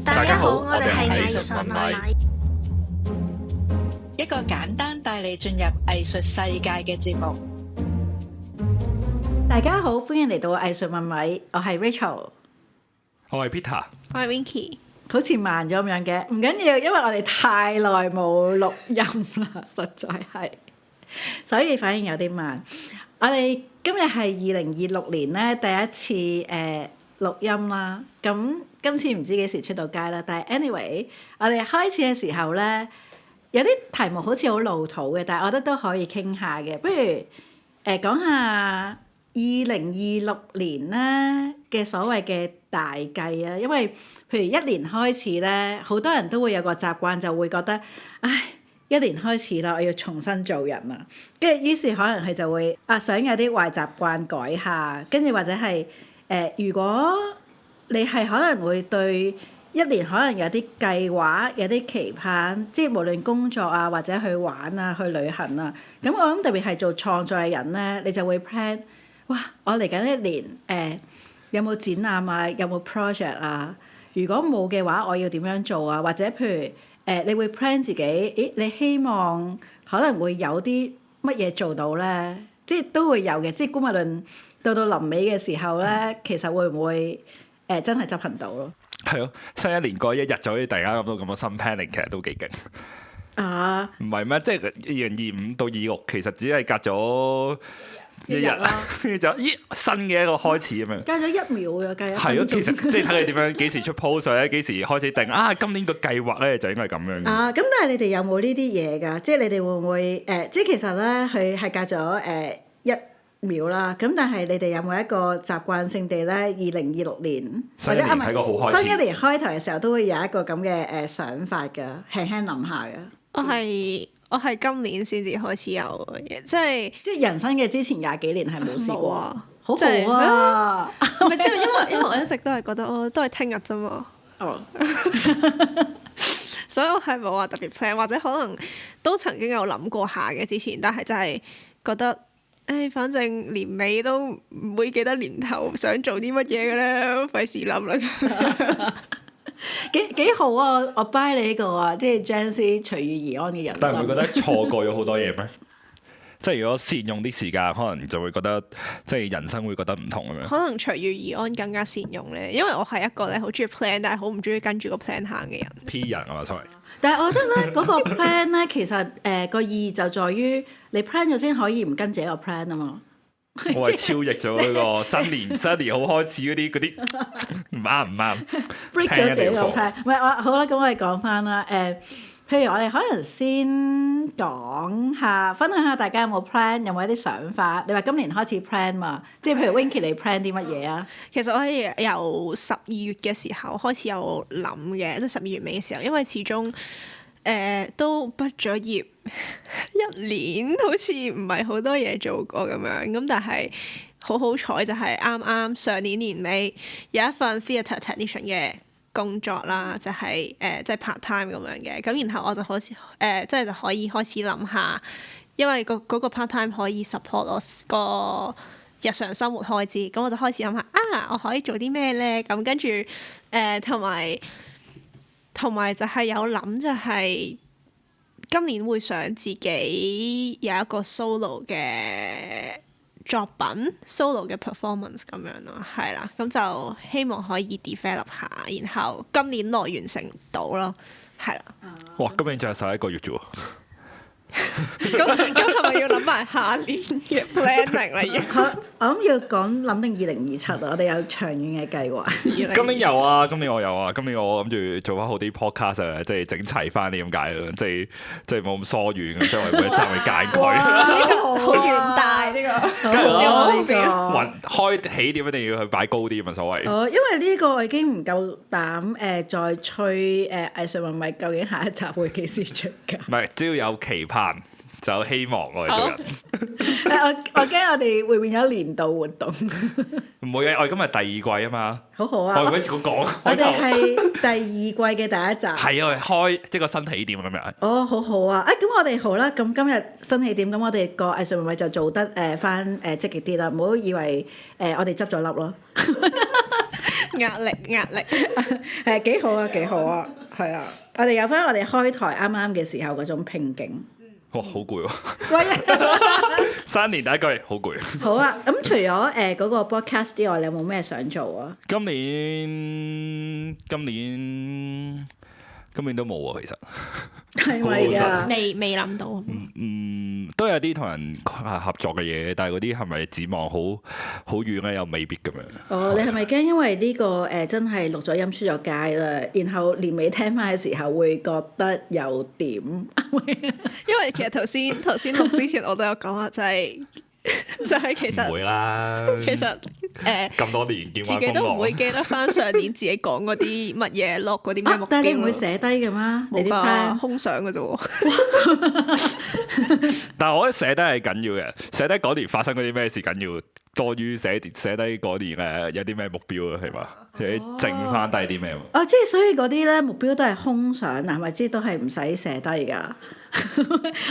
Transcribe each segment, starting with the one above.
大家好，我哋係藝術問米，一個簡單帶你進入藝術世界嘅節目。大家好，歡迎嚟到藝術問米，我係 Rachel， 我係 Peter， 我係 Winky。好似慢咗咁樣嘅，唔緊要，因為我哋太耐冇錄音啦，實在係，所以反應有啲慢。我哋今日係2026年咧第一次錄音啦，咁今次唔知幾時出到街啦，但係 anyway， 我哋開始嘅時候咧，有啲題目好似好老土嘅，但係我覺得都可以傾下嘅，不如講下2026年咧嘅所謂嘅大計啊，因為譬如一年開始咧，好多人都會有個習慣，就會覺得，唉，一年開始啦，我要重新做人啦，跟住於是可能佢就會想有啲壞習慣改下，跟住或者係如果你係可能會對一年可能有啲計劃，有啲期盼，即係無論工作啊，或者去玩啊，去旅行啊，咁我諗特別係做創作嘅人咧，你就會 plan。哇！我嚟緊一年有冇展覽啊？有冇 project 啊？如果冇嘅話，我要點樣做啊？或者譬如你會 plan 自己，你希望可能會有啲乜嘢做到咧？即係都會有嘅。即係估無論到臨尾嘅時候咧，其實會唔會真係執行到咯？係咯，新一年過一日就可以突然間諗到咁多新 planning，其實都幾勁。啊！唔係咩？即係2025到26，其實只係隔咗一日啦，跟住就新嘅一個開始咁樣。隔咗1秒嘅，隔咗。係咯，其實即係睇你點樣幾時出 post 或者幾時開始定今年個計劃咧就應該係咁樣。咁但係你哋有冇呢啲嘢㗎？即係你哋會唔會即係其實咧，佢係隔咗1秒啦。咁但係你哋有冇一個習慣性地咧？2026年新一年係個好開始。新一年開頭嘅時候都會有一個咁嘅想法㗎，輕輕諗下㗎。我係今年先至開始有嘅，即係人生嘅之前20幾年係冇試過，好即係好啊！唔係即係因為我一直都係覺得都係聽日啫嘛。所以我係冇話特別 plan，或者可能都曾經有諗過下嘅之前，但係就係覺得反正年尾都唔會記得年頭想做啲乜嘢嘅咧，費事諗啦。幾好啊！我 buy 你呢個啊，即係 Gen Z 隨遇而安嘅人生。但係唔會覺得錯過咗好多嘢咩？即係如果善用啲時間，可能就會覺得即係人生會覺得唔同咁樣。可能隨遇而安更加善用咧，因為我係一個咧好中意 plan，但係好唔中意跟住個 plan 行嘅人。P 人啊嘛，sorry。但係我覺得咧，嗰個 plan 咧，其實個意義就在於你 plan 咗先可以唔跟自己個 plan 啊嘛。我係超譯咗嗰個新年好開始嗰啲唔啱 break 咗自己個 plan。唔係好啦，咁我哋講翻啦。譬如我哋可能先講下，分享下大家有冇 plan，有冇一啲想法？你話今年開始 plan 嘛？即係譬如 Winky 你 plan 啲乜嘢啊？其實我係由12月嘅時候開始有諗嘅，即係12月尾嘅時候，因為始終都畢咗業1年，好似唔係好多嘢做過咁樣。咁但係好彩就係啱啱上年年尾有一份 theatre technician 嘅工作啦，就係即係 part time 咁樣嘅。咁然後我就好似即係就可以開始諗下，因為嗰個 part time 可以 support 我個日常生活開支。咁我就開始諗下我可以做啲咩咧？咁跟住同埋就係有諗就係今年會想自己有一個 solo 嘅作品 solo 嘅 performance 咁樣咯，係啦，咁就希望可以 develop 下，然後今年內完成到咯，係啦。哇！今年仲有11個月啫喎。咁係咪要諗埋下年嘅 planning 啦？我諗要諗定2027啊！我哋有長遠嘅計劃。今年有啊，今年我有啊，今年我諗住做翻好啲 podcast 啊，即係整齊翻啲咁解咯，即係冇咁疏遠咁，將我哋每一集去揀佢。呢個好遠大呢個。跟住呢個開起點一定要去擺高啲咁啊，所謂。因為呢個我已經唔夠膽再吹藝術問米究竟下一集會幾時出㗎？唔係，只要有期盼就有希望我哋做人。我驚我哋會變咗年度活動。唔會嘅，我哋今日第2季啊嘛。好好啊！我哋講，我哋係第2季嘅第一集。係啊，我哋開一個新起點咁樣。哦，好好啊！咁我哋好啦，咁今日新起點，咁我哋個藝術問米就做得翻積極啲啦，唔好以為我哋執咗笠咯。壓力係幾好啊，幾好啊，係啊！我哋有翻我哋開台啱啱嘅時候嗰種拼勁。哇，好攰喎！喂，新年第一句好攰。好啊！咁除咗嗰個 podcast 之外，你有冇咩想做啊？今年都冇喎，其實。係咪㗎？未諗到。都有啲同人合作嘅嘢，但係嗰啲係咪指望好遠咧？又未必咁樣。哦，你係咪驚因為呢個真係錄咗音出咗街啦，然後年尾聽翻嘅時候會覺得有點？因為其實頭先錄之前我都有講話，就係其實唔會啦。其實咁多年見自己都唔會記得翻上年自己講嗰啲乜嘢，落嗰啲咩目標。但係你唔會寫低嘅嗎？冇你啲㗎， plan 空想嘅啫喎。但係我覺得寫低係緊要嘅，寫低嗰年發生嗰啲咩事緊要，多於寫低嗰年有啲咩目標啊，係嘛？你剩翻低啲咩？哦，即係所以嗰啲咧目標都係空想，係咪知都係唔使寫低㗎？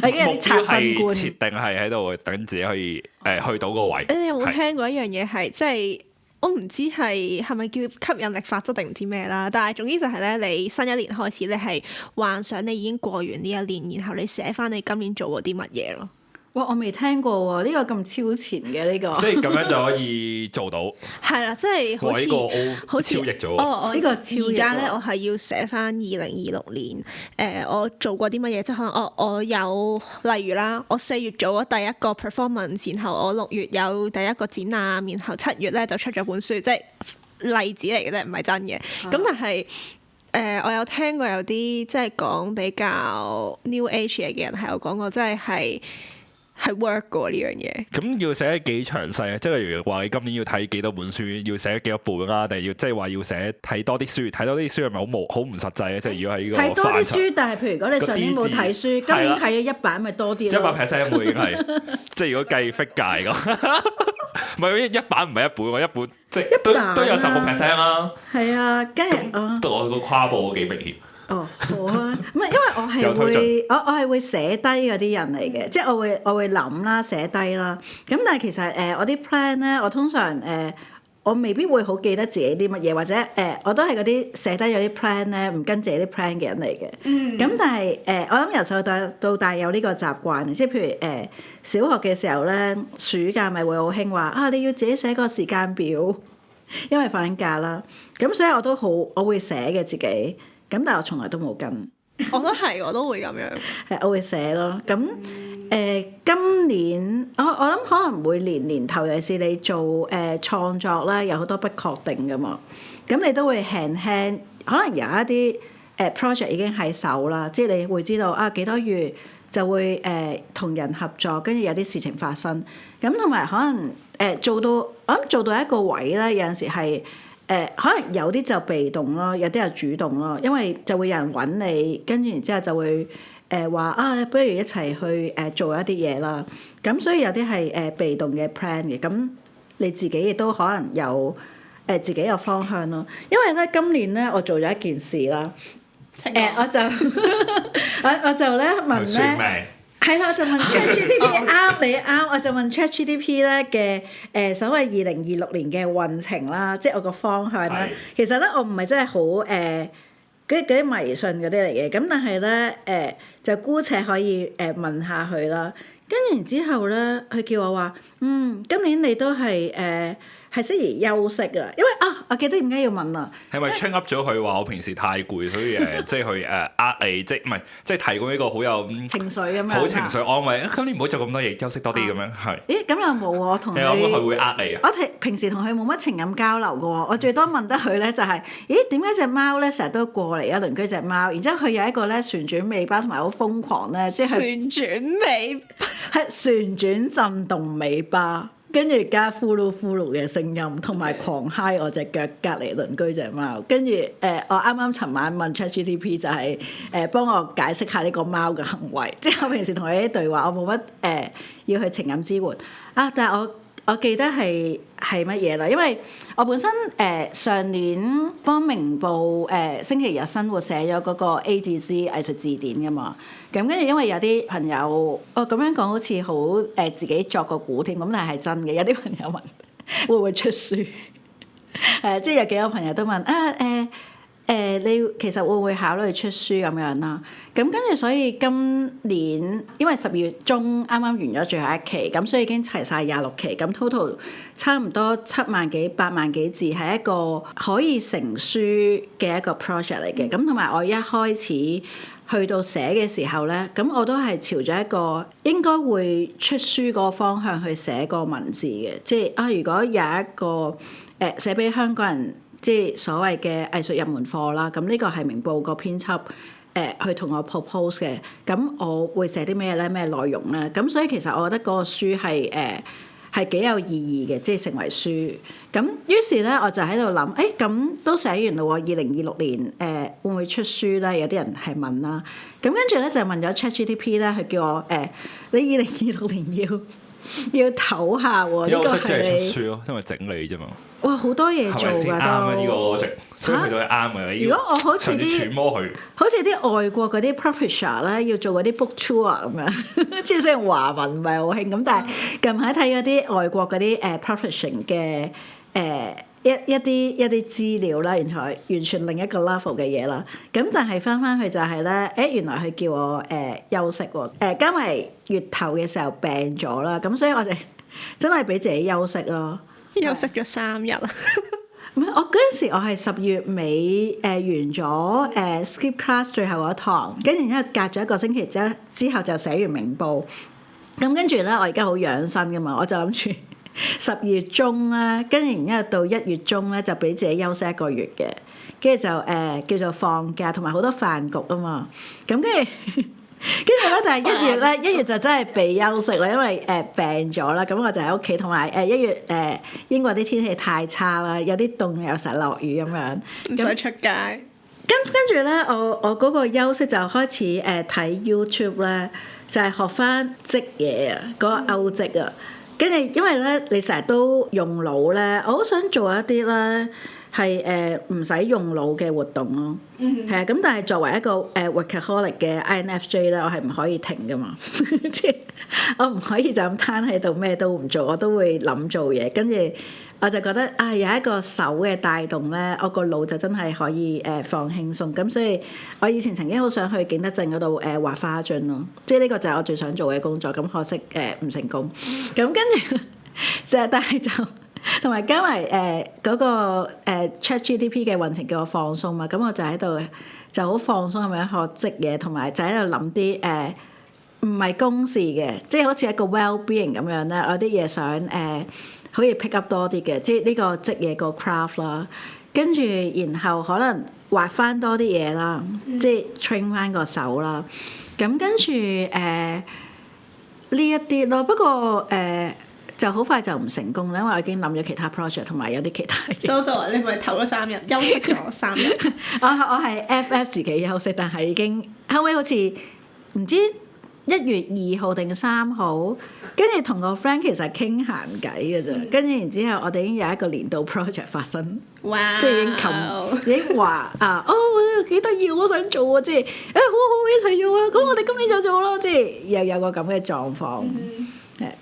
我已經有啲刷目標係新觀。設定係喺度等自己可以去到個位。你哋有冇係聽過一樣嘢係即係？我唔知係咪叫吸引力法則定唔知咩啦，但係總之就係咧，你新一年開始，你係幻想你已經過完呢一年，然後你寫翻你今年做過啲乜嘢咯。哇！我未聽過喎，呢個咁超前嘅呢個。即係咁樣就可以做到。係啦，即係好似我呢個好似超譯咗。我呢個超譯而家咧，喎我係要寫翻2026年我做過啲乜嘢，即係可能我有例如啦，我4月做咗第一個 performance，然後我6月有第一個展覽，然後7月咧就出咗本書，即係例子嚟嘅啫，唔係真嘅。咁但係我有聽過有啲即係講比較 new age 嘅人係有講過，即係 work 過呢樣嘢。咁要寫得幾詳細啊？即係例如話你今年要睇幾多本書，要寫幾多本啦，定係要即係話要寫睇多啲書？睇多啲書係咪好唔實際咧？即係如果喺呢個睇多啲範疇書，但係譬如如果你上年冇睇書，今年睇咗一版，咪多啲咯。 100% 會已經係，即係如果計 figure 咁，唔係一版唔係一本喎，一本即係都有10%啦。係啊，跟住我個跨步幾明顯。哦，好啊，唔係因為我係會我係會寫低嗰啲人嚟嘅，即係我會諗啦，寫低啦。咁但係其實我啲 plan 咧，我通常我未必會好記得自己啲乜嘢，或者我都係嗰啲寫低有啲 plan 咧，唔跟自己啲 plan 嘅人嚟嘅。咁但係我諗由細到大有呢個習慣，即係譬如小學嘅時候咧，暑假咪會好興話啊，你要自己寫個時間表，因為放緊假啦。咁所以我會寫嘅自己。咁但係我從來都冇跟，我都會咁樣。係我會寫咯。咁今年我諗可能每年頭尤其是你做創作咧，有好多不確定噶嘛。咁你都會輕可能有一啲project 已經喺手啦，即係你會知道啊幾多月就會同人合作，跟住有啲事情發生。咁同埋可能做到一個位咧，有陣時係。可能有啲就被動咯，有啲就主動咯，因為就會有人揾你，跟住然之後就會話啊，不如一齊去做一啲嘢啦。咁所以有啲係被動嘅 plan 嘅，咁你自己亦都可能有自己有方向咯。因為咧今年咧我做咗一件事啦，我就我就咧問咧。係啦，我就問 ChatGPT 啱你啱，我就問 ChatGPT 咧嘅所謂2026年嘅運程啦，即係我個方向啦。其實咧我唔係真係好嗰啲迷信嗰啲嚟嘅，咁但係咧就姑且可以問下佢啦。跟住然之後咧，佢叫我話今年你都係適宜休息啊，因為我記得點解要問啊？係咪 train up 咗佢話我平時太攰，所以即係去你，即係唔係即係提供呢個好有情緒咁樣，好情緒安慰。今年唔好做咁多嘢，休息多啲咁樣係。咦？咁又冇喎，我同佢。你諗佢會你啊？我平時同佢冇乜情感交流嘅喎，我最多問得佢咧就係，咦點解隻貓咧成日都過嚟啊？鄰居隻貓，然之後佢有一個咧旋轉尾巴同埋好瘋狂咧，即係旋轉尾巴，係旋轉震動尾巴。跟住加呼嚕呼嚕嘅聲音，同埋狂嗨我隻腳隔離鄰居隻貓。跟住我啱啱尋晚問 ChatGPT 就係幫我解釋下呢個貓嘅行為。即係我平時同佢啲對話，我冇乜要去情感支援啊。但係我記得係乜嘢啦？因為我本身上年幫明報星期日生活寫咗嗰個 A 至 Z 藝術字典㗎嘛。咁跟住因為有啲朋友，咁樣講好似好自己作個估添，咁但係真嘅。有啲朋友問會唔會出書？即係有幾個朋友都問你其實會唔會考慮出書咁樣啦？咁跟住所以今年因為12月中啱啱完咗最後一期，咁所以已經齊晒26期，咁 total 差唔多7萬幾8萬幾字，係一個可以成書嘅一個 project 嚟嘅。咁同埋我一開始去到寫嘅時候咧，咁我都係朝咗一個應該會出書嗰個方向去寫個文字嘅，即係如果有一個寫俾香港人。即係所謂嘅藝術入門課啦，咁呢個係明報個編輯去同我 propose 嘅，咁我會寫啲咩咧？咩內容咧？咁所以其實我覺得嗰個書係幾有意義嘅，即係成為書。咁於是咧我就喺度諗，咁都寫完啦喎，2026年會唔會出書咧？有啲人係問啦，咁跟住咧就問咗 ChatGPT 咧，佢叫我你2026年要唞下喎，呢個係即係出書咯，因為整理啫嘛。哇！好多嘢做㗎都，呢個 logic，所以佢都係啱嘅。如果我好似啲揣摩佢，好似啲外國嗰啲 publisher 咧，要做嗰啲 book tour 咁樣，即係雖然華文唔係好興咁，但係近排睇嗰啲外國嗰啲publishing 嘅一啲資料啦，完全另一個 level 嘅嘢啦。咁但係翻去就係咧，原來佢叫我休息喎，加埋月頭嘅時候病咗啦，咁所以我就真係俾自己休息咯。休息咗3日啊！唔係，我嗰陣時我係10月尾完咗skip class 最後嗰堂，跟住然之後隔咗1個星期之後就寫完明報。咁跟住咧，我而家好養生噶嘛，我就諗住12月中啦，跟住然之後到1月中咧就俾自己休息1個月嘅，跟住就叫做放假，同埋好多飯局啊嘛。咁跟住咧，但係1月就真係被休息啦，因為病咗啦，咁我就喺屋企，同埋1月英國啲天氣太差啦，有啲凍又成日落雨咁樣，唔使出街。跟住咧，我嗰個休息就開始睇 YouTube 咧，就係學翻織嘢啊，嗰個歐織啊。跟住因為咧，你成日都用腦咧，我好想做一啲咧係唔使用腦嘅活動咯。係啊，咁但係作為一個workaholic 嘅 INFJ 咧，我係唔可以停噶嘛，即係我唔可以就咁攤喺度咩都唔做，我都會諗做嘢。跟住我就覺得有一個手嘅帶動咧，我個腦就真係可以放輕鬆。咁所以我以前曾經好想去景德鎮嗰度畫花樽咯，即係呢個就係我最想做嘅工作。咁可惜唔成功。咁跟住但係就。同埋加埋嗰個ChatGPT 嘅運程叫我放鬆嘛，咁我就喺度就好放鬆咁樣學織嘢，同埋就喺度諗啲唔係公事嘅，即係好似一個 well-being 咁樣咧，我有啲嘢想可以 pick up 多啲嘅，即係呢個織嘢個 craft 啦，跟住然後可能畫翻多啲嘢啦，即係 train 翻個手啦，咁跟住呢一啲咯，不過就好快就唔成功啦，因為我已經諗咗其他 project 同埋有啲其他嘢。所以就話你咪唞咗3日，休息咗3日。我係 FF 自己休息，但係已經後尾好似唔知1月2號定3號，跟住同個 friend 其實傾閒偈嘅啫，跟住然之後我哋已經有一個年度 project 發生，哇！即係已經話幾得意，我想做啊！即係好好一齊做啊！咁我哋今年就做咯，即係又有個咁嘅狀況。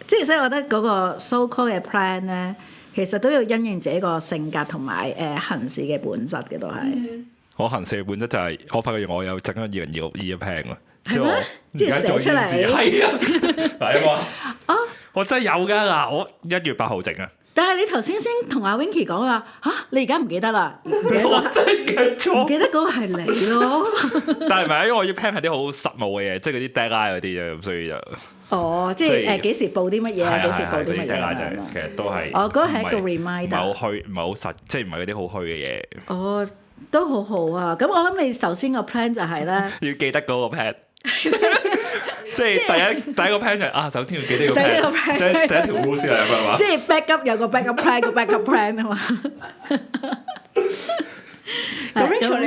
即係所以我覺得嗰個 so-called 嘅 plan 咧，其實都要因應自己個性格同埋行事嘅本質嘅都係。我行事嘅本質就係我發覺我有整咗2026嘅 plan 啊，即係係咩？即係寫出嚟。係啊，係啊嘛。我真係有㗎嗱，我1月8號整啊。但係你頭先同阿 Winky 講話你而家唔記得啦？我真係記錯。唔記得嗰個係你咯。但係唔係因為我要 plan 係啲好實務嘅嘢，即係嗰啲 deadline 嗰啲啫，咁所以就即係幾時報啲乜嘢，幾時報啲乜嘢啊？其實都係嗰個係一個 reminder，唔係好虛，唔係好實，即係唔係嗰啲好虛嘅嘢。都好好啊！咁我諗你首先個 plan 就係咧，要記得嗰個 plan。即係第一個 plan 就係首先要記得個 plan， 即係第一條 rule 先係咪嘛？即係 backup 有個 backup plan，個 backup plan 啊嘛。咁 Rachel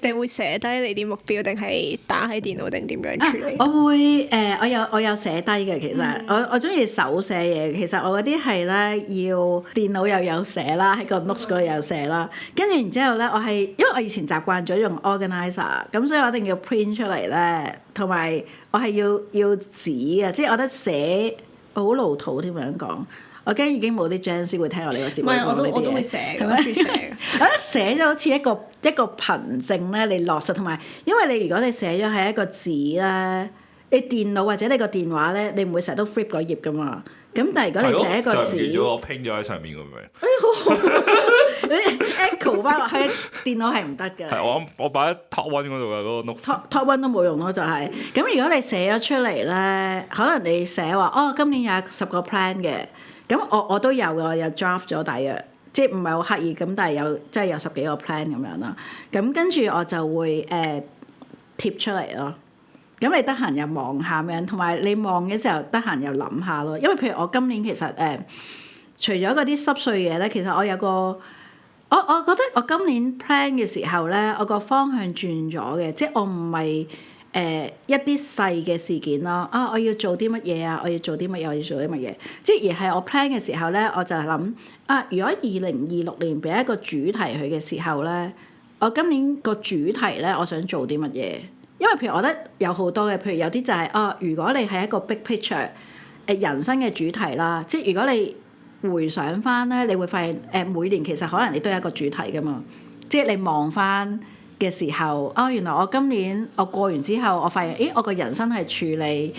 你會寫低你啲目標，定係打喺電腦，定點樣處理？我會我有寫低嘅，其實我中意手寫嘢。其實我嗰啲係咧要電腦又有寫啦，喺個 notes 嗰度有寫啦。跟住然之後咧，我係因為我以前習慣咗用 organizer，咁所以我一定要 print 出嚟咧，同埋我係要紙嘅，即係我覺得寫好老土添樣講。我驚已經冇啲 Gen Z 會聽我呢個節目。唔係，我都會寫嘅，我中意寫嘅。我覺得寫咗好似一個憑證咧，你落實同埋，因為你如果你寫咗係一個字咧，你電腦或者你個電話咧，你唔會成日都 flip 嗰頁噶嘛。咁但係如果你寫一個字，就唔見咗我拼咗喺上面咁樣。你 echo 翻落去電腦係唔得嘅。係我擺喺 top one 嗰度嘅嗰個 notes。top one 都冇用咯，就係咁。如果你寫咗出嚟咧，可能你寫話哦，今年有10個 plan 嘅，咁我都有嘅，我有 draft 咗大約，即係唔係好刻意咁，但係有即係有10幾個 plan 咁樣啦。咁跟住我就會貼出嚟咯。咁你得閒又望下咁樣，同埋你望嘅時候得閒又諗下咯。因為譬如我今年其實除咗嗰啲濕碎嘢咧，其實我有個我覺得我今年 plan 嘅時候咧，我個方向轉咗嘅，即係我唔係一啲細嘅事件咯。我要做啲乜嘢啊？我要做啲乜嘢？我要做啲乜嘢？即係而係我 plan 嘅時候咧，我就係諗如果2026年俾一個主題佢嘅時候咧，我今年個主題咧，我想做啲乜嘢？因為譬如我覺得有好多嘅，譬如有啲就係如果你係一個 big picture 人生嘅主題啦，即係如果你回想翻咧，你會發現每年其實可能你都有一個主題噶嘛，即係你望翻嘅時候，原來我今年我過完之後，我發現我個人生係處理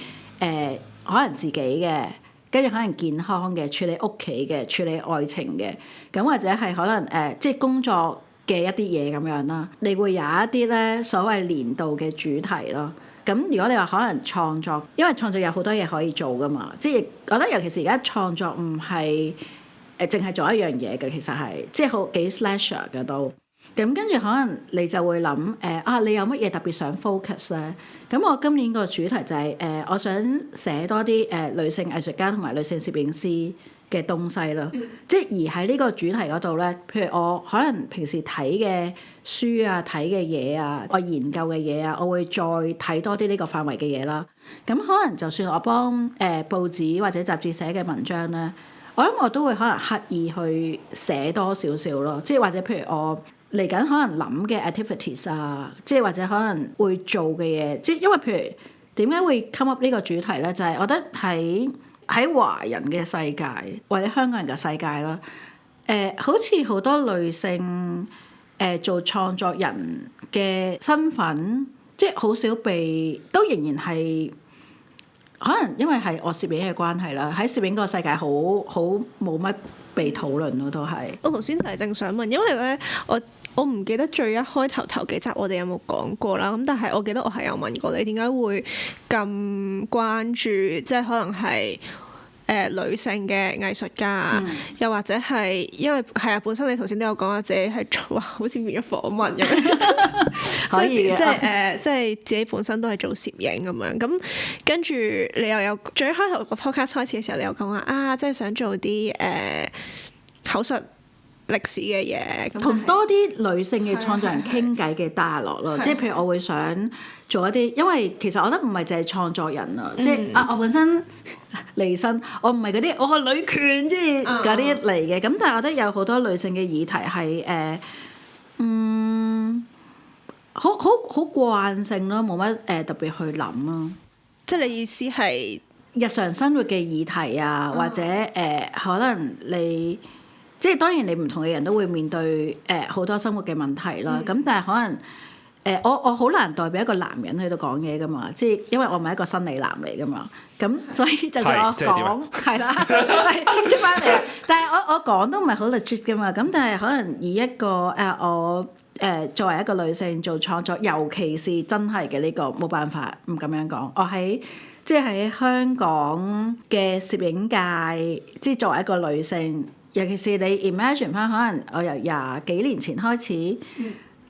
可能自己嘅，跟住可能健康嘅，處理屋企嘅，處理愛情嘅，咁或者係可能即係工作嘅一啲嘢咁樣啦，你會有一啲咧所謂年度嘅主題咯。咁如果你話可能創作，因為創作有好多嘢可以做噶嘛，即係覺得尤其是而家創作唔係淨係做一樣嘢嘅，其實係即係好幾 slasher 嘅都。咁跟住可能你就會諗你有乜嘢特別想 focus 咧？咁我今年個主題就係我想寫多啲女性藝術家同埋女性攝影師嘅東西咯，即係而喺呢個主題嗰度咧，譬如我可能平時睇嘅書啊、睇嘅嘢啊、我研究嘅嘢啊，我會再睇多啲呢個範圍嘅嘢啦。咁可能就算我幫報紙或者雜誌寫嘅文章咧，我諗我都會可能刻意去寫多少少咯，即係或者譬如我嚟緊可能諗嘅 activities 啊，即係或者可能會做嘅嘢，即係因為譬如點解會 come up 呢個主題咧？就係我覺得喺華人嘅世界或者香港人嘅世界啦，好似好多女性做創作人嘅身份，即係好少都仍然係可能因為係我攝影嘅關係啦，喺攝影個世界好冇乜被討論咯，都係。我頭先就係正想問，因為咧我唔記得最一開頭幾集我哋有冇講過啦，咁但係我記得我係有問過你點解會咁關注，即係可能係女性嘅藝術家，又或者係因為係啊，本身你頭先都有講啊，自己係做好似變咗訪問咁樣，可以嘅，即係自己本身都係做攝影咁樣，咁跟住你又有最一開頭個 podcast 開始嘅時候，你又講話即係想做啲口述歷史嘅嘢，同多啲女性嘅創作人傾偈嘅 dialogue 咯，即係譬如我會想做一啲，因為其實我覺得唔係淨係創作人啊，即係我本身離身，我唔係嗰啲我係女權即係嗰啲嚟嘅，咁但係我覺得有好多女性嘅議題係好慣性咯，冇乜特別去諗咯。即係你意思係日常生活嘅議題啊，或者可能你。即係當然，你唔同嘅人都會面對好多生活嘅問題啦。咁但係可能我好難代表一個男人喺度講嘢噶嘛。即係因為我唔係一個生理男嚟噶嘛。咁所以就算我講係啦，出翻嚟啦。但係我講都唔係好 legit 噶嘛。咁但係可能以一個我作為一個女性做創作，尤其是真係嘅呢個冇辦法唔咁樣講。我即係喺香港嘅攝影界，即係作為一個女性。尤其是你 imagine 翻，可能我由20幾年前開始，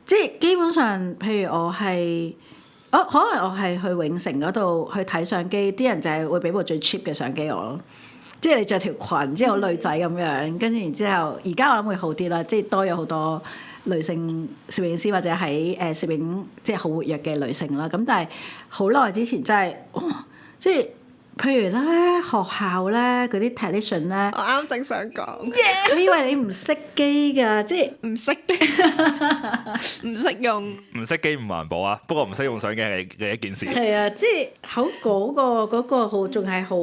即係基本上，譬如我可能我係去永城嗰度去睇相機，啲人就係會俾部最 cheap 嘅相機我咯。即係你着條裙，之後女仔咁樣，跟住然之後，而家我諗會好啲啦，即係多咗好多女性攝影師或者喺攝影即係好活躍嘅女性啦。咁但係好耐之前真係，即係。譬如咧，學校咧嗰啲 technician 咧，我啱正想講，我以為你唔識機㗎，即係唔識，唔識用，唔識機唔環保啊！不過唔識用相機係一件事。係啊，即係嗰個好仲係好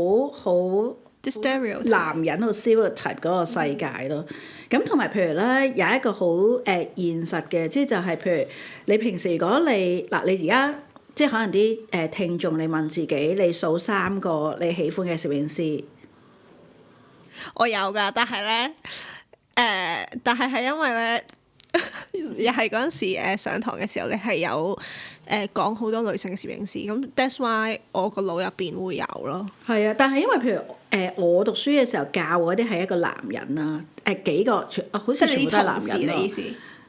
啲 stereotype 男人好 stereotype 嗰個世界咯。咁同埋譬如咧有一個好現實嘅，即係就係譬如你平時如果你而家即係可能啲聽眾你問自己，你數3個你喜歡嘅攝影師。我有㗎，但係咧但係係因為咧又係嗰陣時上堂嘅時候，你係有講好多女性嘅攝影師，咁 that's why 我個腦入邊會有咯。係啊，但係因為譬如我讀書嘅時候教嗰啲係一個男人啦，幾個好似全部都係男人咯。你意思？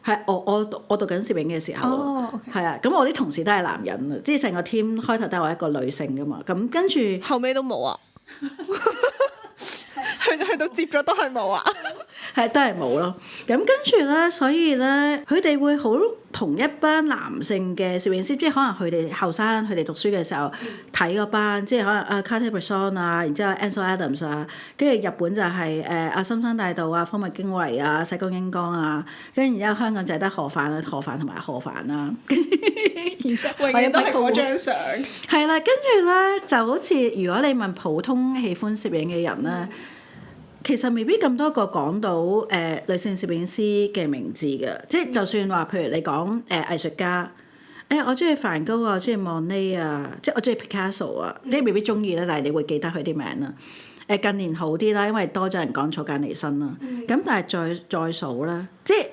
係我讀緊攝影嘅時候，係啊，咁我啲同事都係男人啊，即係成個 team 開頭都係我一個女性噶嘛，咁跟住後尾都冇啊，去到接咗都係冇啊。係都係冇咯。咁跟住咧，所以咧，佢哋會好同一班男性嘅攝影師，即係可能佢哋後生，佢哋讀書嘅時候睇嗰班，即係可能Cartier-Bresson 啊，然之後 Ansel Adams 啊，跟住日本就係阿森山大道啊、荒木經惟啊、西宮英江啊，跟住然之後香港就係得何帆啊、何帆同埋何帆啊，跟住然之後永遠都係嗰張相。係啦，跟住咧就好似如果你問普通喜歡攝影嘅人咧。其實未必咁多個講到女性攝影師嘅名字嘅，即係就算話譬如你講藝術家，我中意梵高啊，我中意 Monet 啊，即係我中意 Picasso 啊，即係未必中意啦，但係你會記得佢啲名啦。近年好啲啦，因為多咗人講草間彌生啦。咁但係再數啦，即係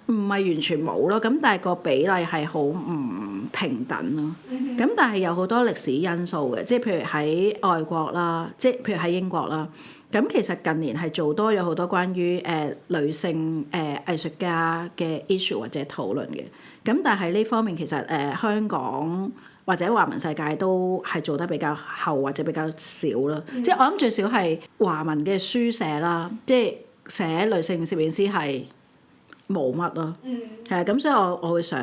唔係完全冇咯，咁但係個比例係好唔平等咯。咁但係有好多歷史因素嘅，即係譬如喺外國啦，即係譬如喺英國啦。咁其實近年係做多咗好多關於女性藝術家嘅 issue 或者討論嘅。咁但係呢方面其實香港或者華文世界都係做得比較後或者比較少啦。即係我諗最少係華文嘅書寫啦，即係寫女性攝影師係冇乜咯。係啊，咁所以我會想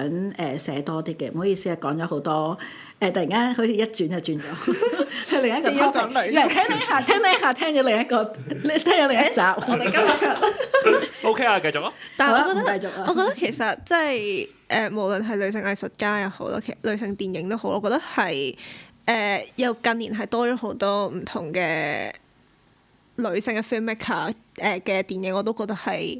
寫多啲嘅。唔好意思啊，講咗好多。突然間好似一轉就轉咗去另一個 topic，聽咗另一個，聽咗另一集。我哋今日 OK 啊，繼續啊。但係我覺得，繼續啊。我覺得其實即係無論係女性藝術家又好啦，其實女性電影都好，我覺得係又近年係多咗好多唔同嘅女性嘅 filmmaker 嘅電影，我都覺得係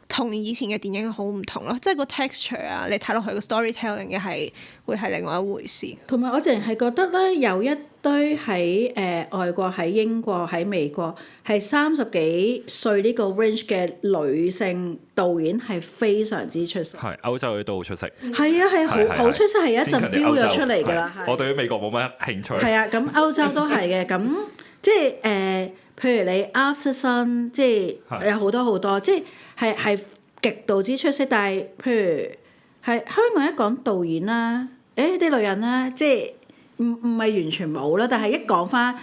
同以前嘅電影好唔同咯，即係個 texture 啊，你睇落去個 storytelling 嘅係會係另外一回事。同埋我淨係覺得咧，有一堆喺外國、喺英國、喺美國係30幾歲呢個 range 嘅女性導演係非常之出色。係歐洲都好出色。係啊，係好出色，係一陣飆咗出嚟㗎啦。我對於美國冇乜興趣。係啊，咁歐洲都係嘅，咁即係譬如你 Aftersun，即係有好多好多，即係極度之出色，但係譬如係香港一講導演啦，啲女人啦，即係唔係完全冇啦，但係一講翻，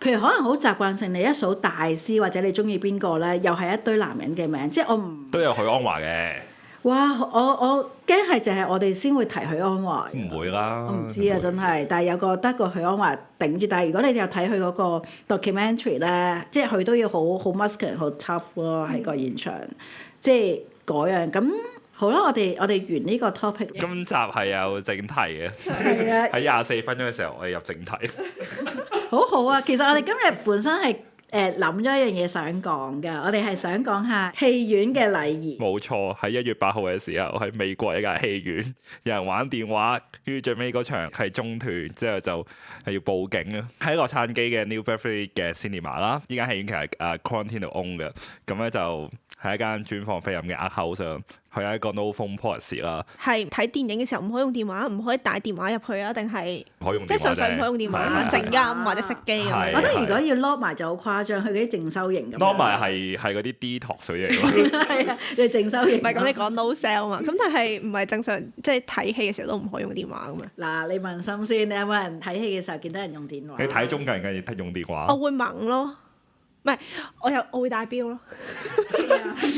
譬如可能好習慣性，你一數大師或者你中意邊個咧，又係一堆男人嘅名，即係我唔都有許鞍華嘅。哇！我驚係淨係我哋先會提許鞍華。唔會啦。我唔知啊，真係，但係有個得個許鞍華頂住。但係如果你有睇佢嗰個 documentary 咧，即係佢都要好 muscular 好 tough 咯，喺個現場，即係嗰樣。咁好啦，我哋完呢個 topic。今集係有正題嘅。係啊。喺24分鐘嘅時候，我哋入正題。好好啊！其實我哋今日本身係諗咗一樣嘢想講㗎，我哋係想講下戲院嘅禮儀。冇錯，喺1月8號嘅時候，喺美國一間戲院，有人玩電話，跟住最尾嗰場係中斷，之後就係要報警啊！喺洛杉磯嘅 New Beverly 嘅 Cinema 啦，呢間戲院其實Quarantino own 嘅，咁咧就係一間專放菲林嘅 art house 上。佢係一個 no phone policy 啦。係睇電影嘅時候唔可以用電話，唔可以帶電話入去啊？定係唔可以用電話，即係純粹唔可以用電話，靜音或者熄機咁樣。我覺得如果要 lock 埋就好誇張，佢嗰啲靜收型咁。lock 埋係嗰啲 detox 水嚟㗎。係啊，你靜收型。唔係咁，你講 no sell 嘛？咁但係唔係正常，即係睇戲嘅時候都唔可以用電話㗎嘛？嗱，你問心先，你有冇人睇戲嘅時候見到人用電話？你睇中間梗係用電話。我會猛咯。唔係，我會帶錶咯，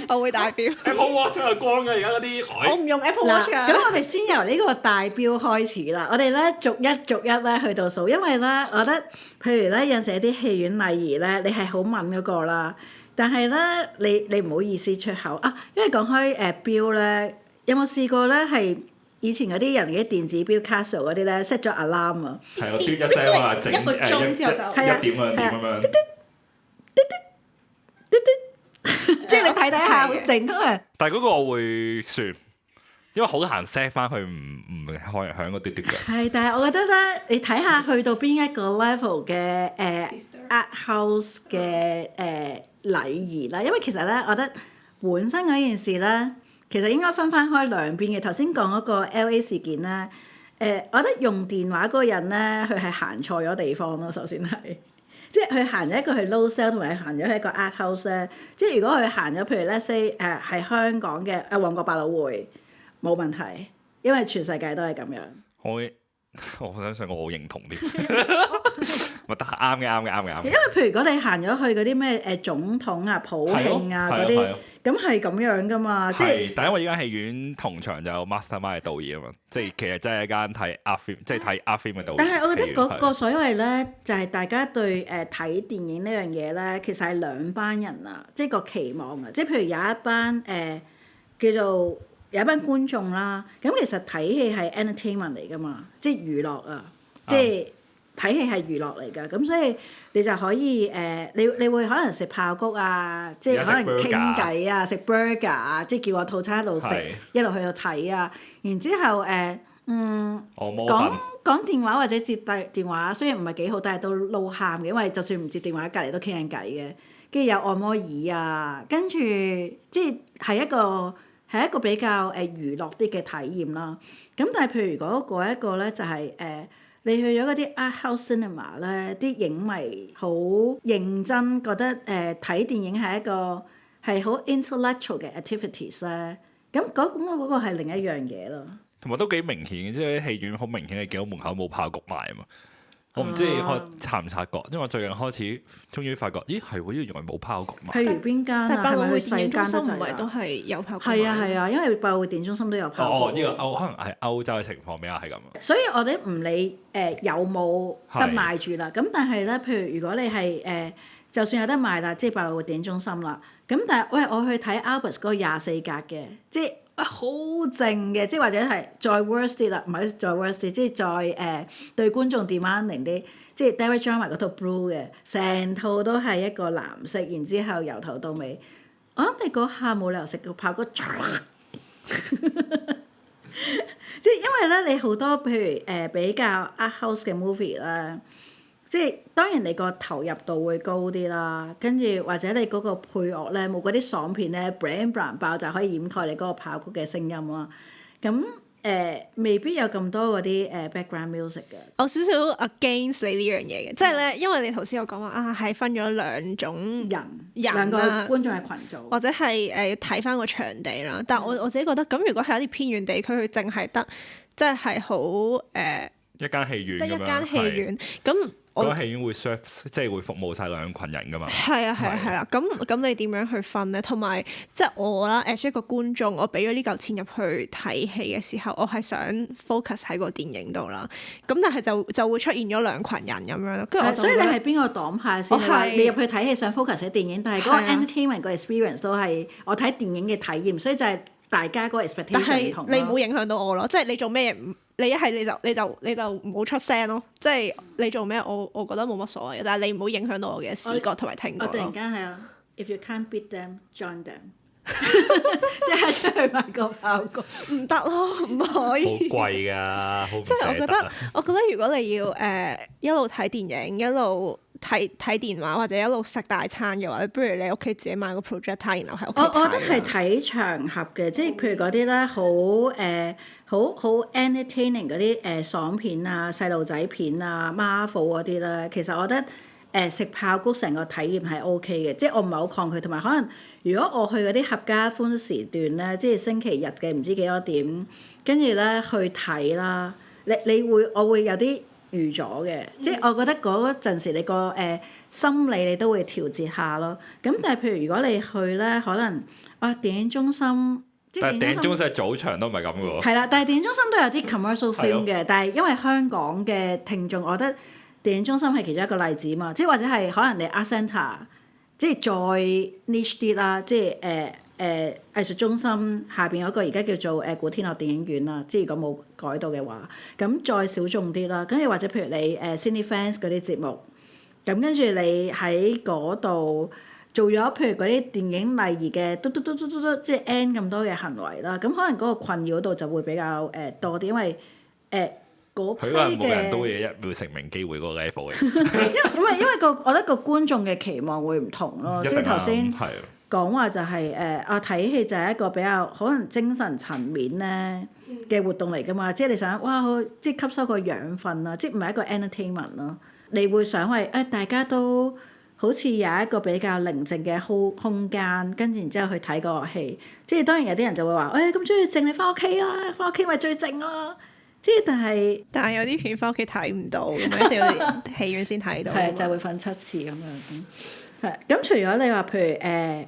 我會帶錶。Apple Watch 係光嘅，而家嗰啲我唔用 Apple Watch 㗎。咁我哋先由呢個帶錶開始啦。我哋咧逐一咧去到數，因為咧，我覺得譬如咧有陣時啲戲院禮儀咧，你係好問嗰個啦，但係咧你唔好意思出口啊。因為講開錶咧，有冇試過咧係以前嗰啲人嘅電子錶 Casio 嗰啲咧 set 咗 alarm 啊？係我嘟一聲啊，整一個鐘之後就1點2點咁樣。睇下好靜，通常但係嗰個我會算，因為好難 set 翻佢唔開響個嘟嘟嘅。係，但係我覺得咧，你睇下去到邊一個 level 嘅art house 嘅禮儀啦，因為其實咧，我覺得本身嗰件事咧，其實應該分翻開兩邊嘅。頭先講嗰個 LA 事件咧，我覺得用電話嗰個人咧，佢係行錯咗地方咯。首先係，即係佢行咗一個係 low sell，同埋行咗一個 art house 咧。即係如果佢行咗，譬如 let's say 係香港嘅旺角百老匯，冇問題，因為全世界都係咁樣。我相信我好認同啲，咪得啱嘅。因為譬如如果你行咗去嗰啲咩總統啊、普慶啊嗰啲，咁係咁樣噶嘛，即係。但因為依間戲院同場就有 Mastermind 嘅導演啊嘛，即係其實真係一間睇 art film，即係睇 art film 嘅導演。但係我覺得嗰個所謂咧，就係大家對睇電影呢樣嘢咧，其實係兩班人啊，即係個期望啊，即係譬如有一班叫做。有一班觀眾啦，咁其實睇戲係 entertainment 嚟噶嘛，即係娛樂啊，即係睇戲係娛樂嚟㗎，咁所以你就可以你會可能食爆谷啊，即係可能傾偈啊，食 burger 啊，即係叫我套餐一路食，一路去到睇啊，然之後講電話或者接電話，雖然唔係幾好，但係都撈喊嘅，因為就算唔接電話，隔離都傾緊偈嘅，跟住有按摩椅啊，跟住即係一個比較娛樂啲嘅體驗啦。咁但係譬如如果嗰一個咧就係你去咗嗰啲 art house cinema 咧，啲影迷好認真覺得睇電影係一個係好 intellectual 嘅 activities 咧，咁嗰個係另一樣嘢咯。同埋都幾明顯嘅，即係啲戲院好明顯係見到門口冇爆谷賣啊嘛。我唔知你察唔察覺，因為我最近開始終於發覺，咦係喎，原來冇爆谷賣。譬如邊間啊？但係百老匯電影中心唔唔係都係有爆谷賣？係啊，因為百老匯電影中心都有爆谷。呢個可能係歐洲嘅情況比較係咁。所以我哋唔理有冇得賣住啦。咁但係咧，譬如如果你係就算有得賣啦，即係百老匯電影中心啦。咁但係我去睇 Albert 嗰個24格嘅，即係好靜嘅，即係或者係再 worse 啲啦，唔係再 worse 啲，即係再對觀眾 demanding 啲，即係 David Drummond 嗰套 Blue 嘅，成套都係一個藍色，然之後由頭到尾，我諗你嗰下冇理由食到爆谷，即係因為咧你好多譬如比較 art house 嘅 movie 啦。即係當然你個投入度會高啲啦，跟住或者你嗰個配樂咧冇嗰啲爽片咧 bang bang 爆就可以掩蓋你嗰個爆谷嘅聲音啦。咁未必有咁多嗰啲background music 嘅。我少少 against 你呢樣嘢嘅，即係咧，因為你頭先有講話係分咗兩種人兩個觀眾嘅群組，或者係要睇翻個場地啦。但係我自己覺得，咁如果係一啲偏遠地區，佢淨係得即係好一間戲院，得一間戲院咁。嗰個戲院會 serve 即係會服務晒兩群人㗎嘛？係啦，咁你點樣去分咧？同埋即係我啦，as 一個觀眾，我俾咗呢嚿錢入去睇戲嘅時候，我係想 focus 喺個電影度啦。咁但係就會出現咗兩群人咁樣咯。跟住我所以你係邊個黨派先？你入去睇戲想 focus 喺電影，但係嗰個 entertainment 個 experience 都係我睇電影嘅體驗，所以就係大家嗰個 expectation 唔同咯。但係你唔好影響到我咯，即係你做咩你一係你就唔好出聲咯，即係你做咩我覺得冇乜所謂嘅，但係你唔好影響到我嘅視覺同埋聽覺咯。我突然間係啊 ，if you can't beat them, join them， 即係出去買個爆谷，唔得咯，唔可以。好貴㗎，好唔捨得。即係我覺得如果你要一路睇電影一路睇電話或者一路食大餐嘅話，你不如你屋企自己買個 projector， 然後喺屋企睇。我覺得係睇場合嘅，即係譬如嗰啲咧好 entertaining 嗰啲爽片啊、細路仔片啊、Marvel 嗰啲咧，其實我覺得食爆谷成個體驗係 OK 嘅，即係我唔係好抗拒，同埋可能如果我去嗰啲合家歡時段咧，即係星期日嘅唔知幾多點，跟住咧去睇啦，我會有啲預咗嘅，即係我覺得嗰陣時你個心理你都會調節下咯。咁但係譬如如果你去咧，可能電影中心。但係電影中心早場都唔係咁嘅喎。係啦，但係電影中心都有啲 commercial film 嘅，但係因為香港嘅聽眾，我覺得電影中心係其中一個例子嘛，即係或者係可能你 Art Centre，即係再 niche 啲啦，即係藝術中心下邊嗰個而家叫做古天樂電影院啦，即係如果冇改到嘅話，咁再小眾啲啦，跟住或者譬如你Cinefans 嗰啲節目，咁跟住你喺嗰度。做咗譬如嗰啲電影禮儀嘅嘟嘟嘟嘟嘟嘟，即係 N 咁多嘅行為啦。咁可能嗰個困擾度就會比較多啲，因為嗰批佢嗰陣每個人都嘅。會一秒成名機會嗰個 level 嘅，因為我覺得個觀眾嘅期望會唔同咯，即係頭先係啊講話就係睇戲就係一個比較可能精神層面咧嘅活動嚟㗎嘛，即係你想哇即係吸收個養分啦，即係唔係一個 entertainment 咯，你會想為大家都好似有一個比較寧靜嘅空間，跟住然之後去睇個戲，即係當然有啲人就會話咁中意靜，你翻屋企啦，翻屋企咪最靜咯。即係但係有啲片翻屋企睇唔到，咁樣一定要戲院先睇到。係就會瞓7次咁樣。係咁，除咗你話譬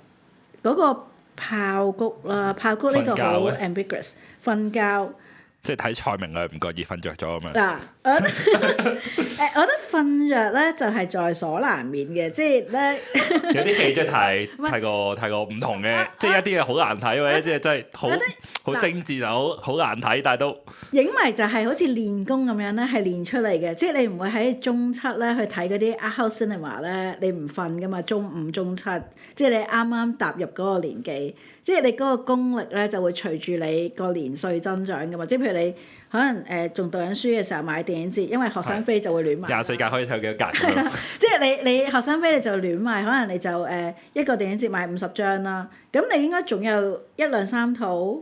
如嗰個爆谷啦，爆谷呢個好瞓覺 ambiguous，瞓覺。即係睇蔡明啊，唔覺意瞓着咗咁樣。嗱，我覺得瞓着咧就係在所難免嘅，即係咧。有啲戲真係太過唔同嘅，即係一啲嘢好難睇，或者即係真係好精緻就好難睇，但係都影迷就係好似練功咁樣咧，係練出嚟嘅，即係你唔會喺中七咧去睇嗰啲 art house cinema 咧，你唔瞓噶嘛，中五中七，即係你啱啱踏入嗰個年紀，即係你嗰個功力咧就會隨住你個年歲增長噶嘛，即係譬如你可能仲讀緊書嘅時候買電影節，因為學生飛就會亂買。24格可以睇幾多格咁樣？即係你學生飛你就亂買，可能你就一個電影節買50張啦，咁你應該仲有1、2、3套。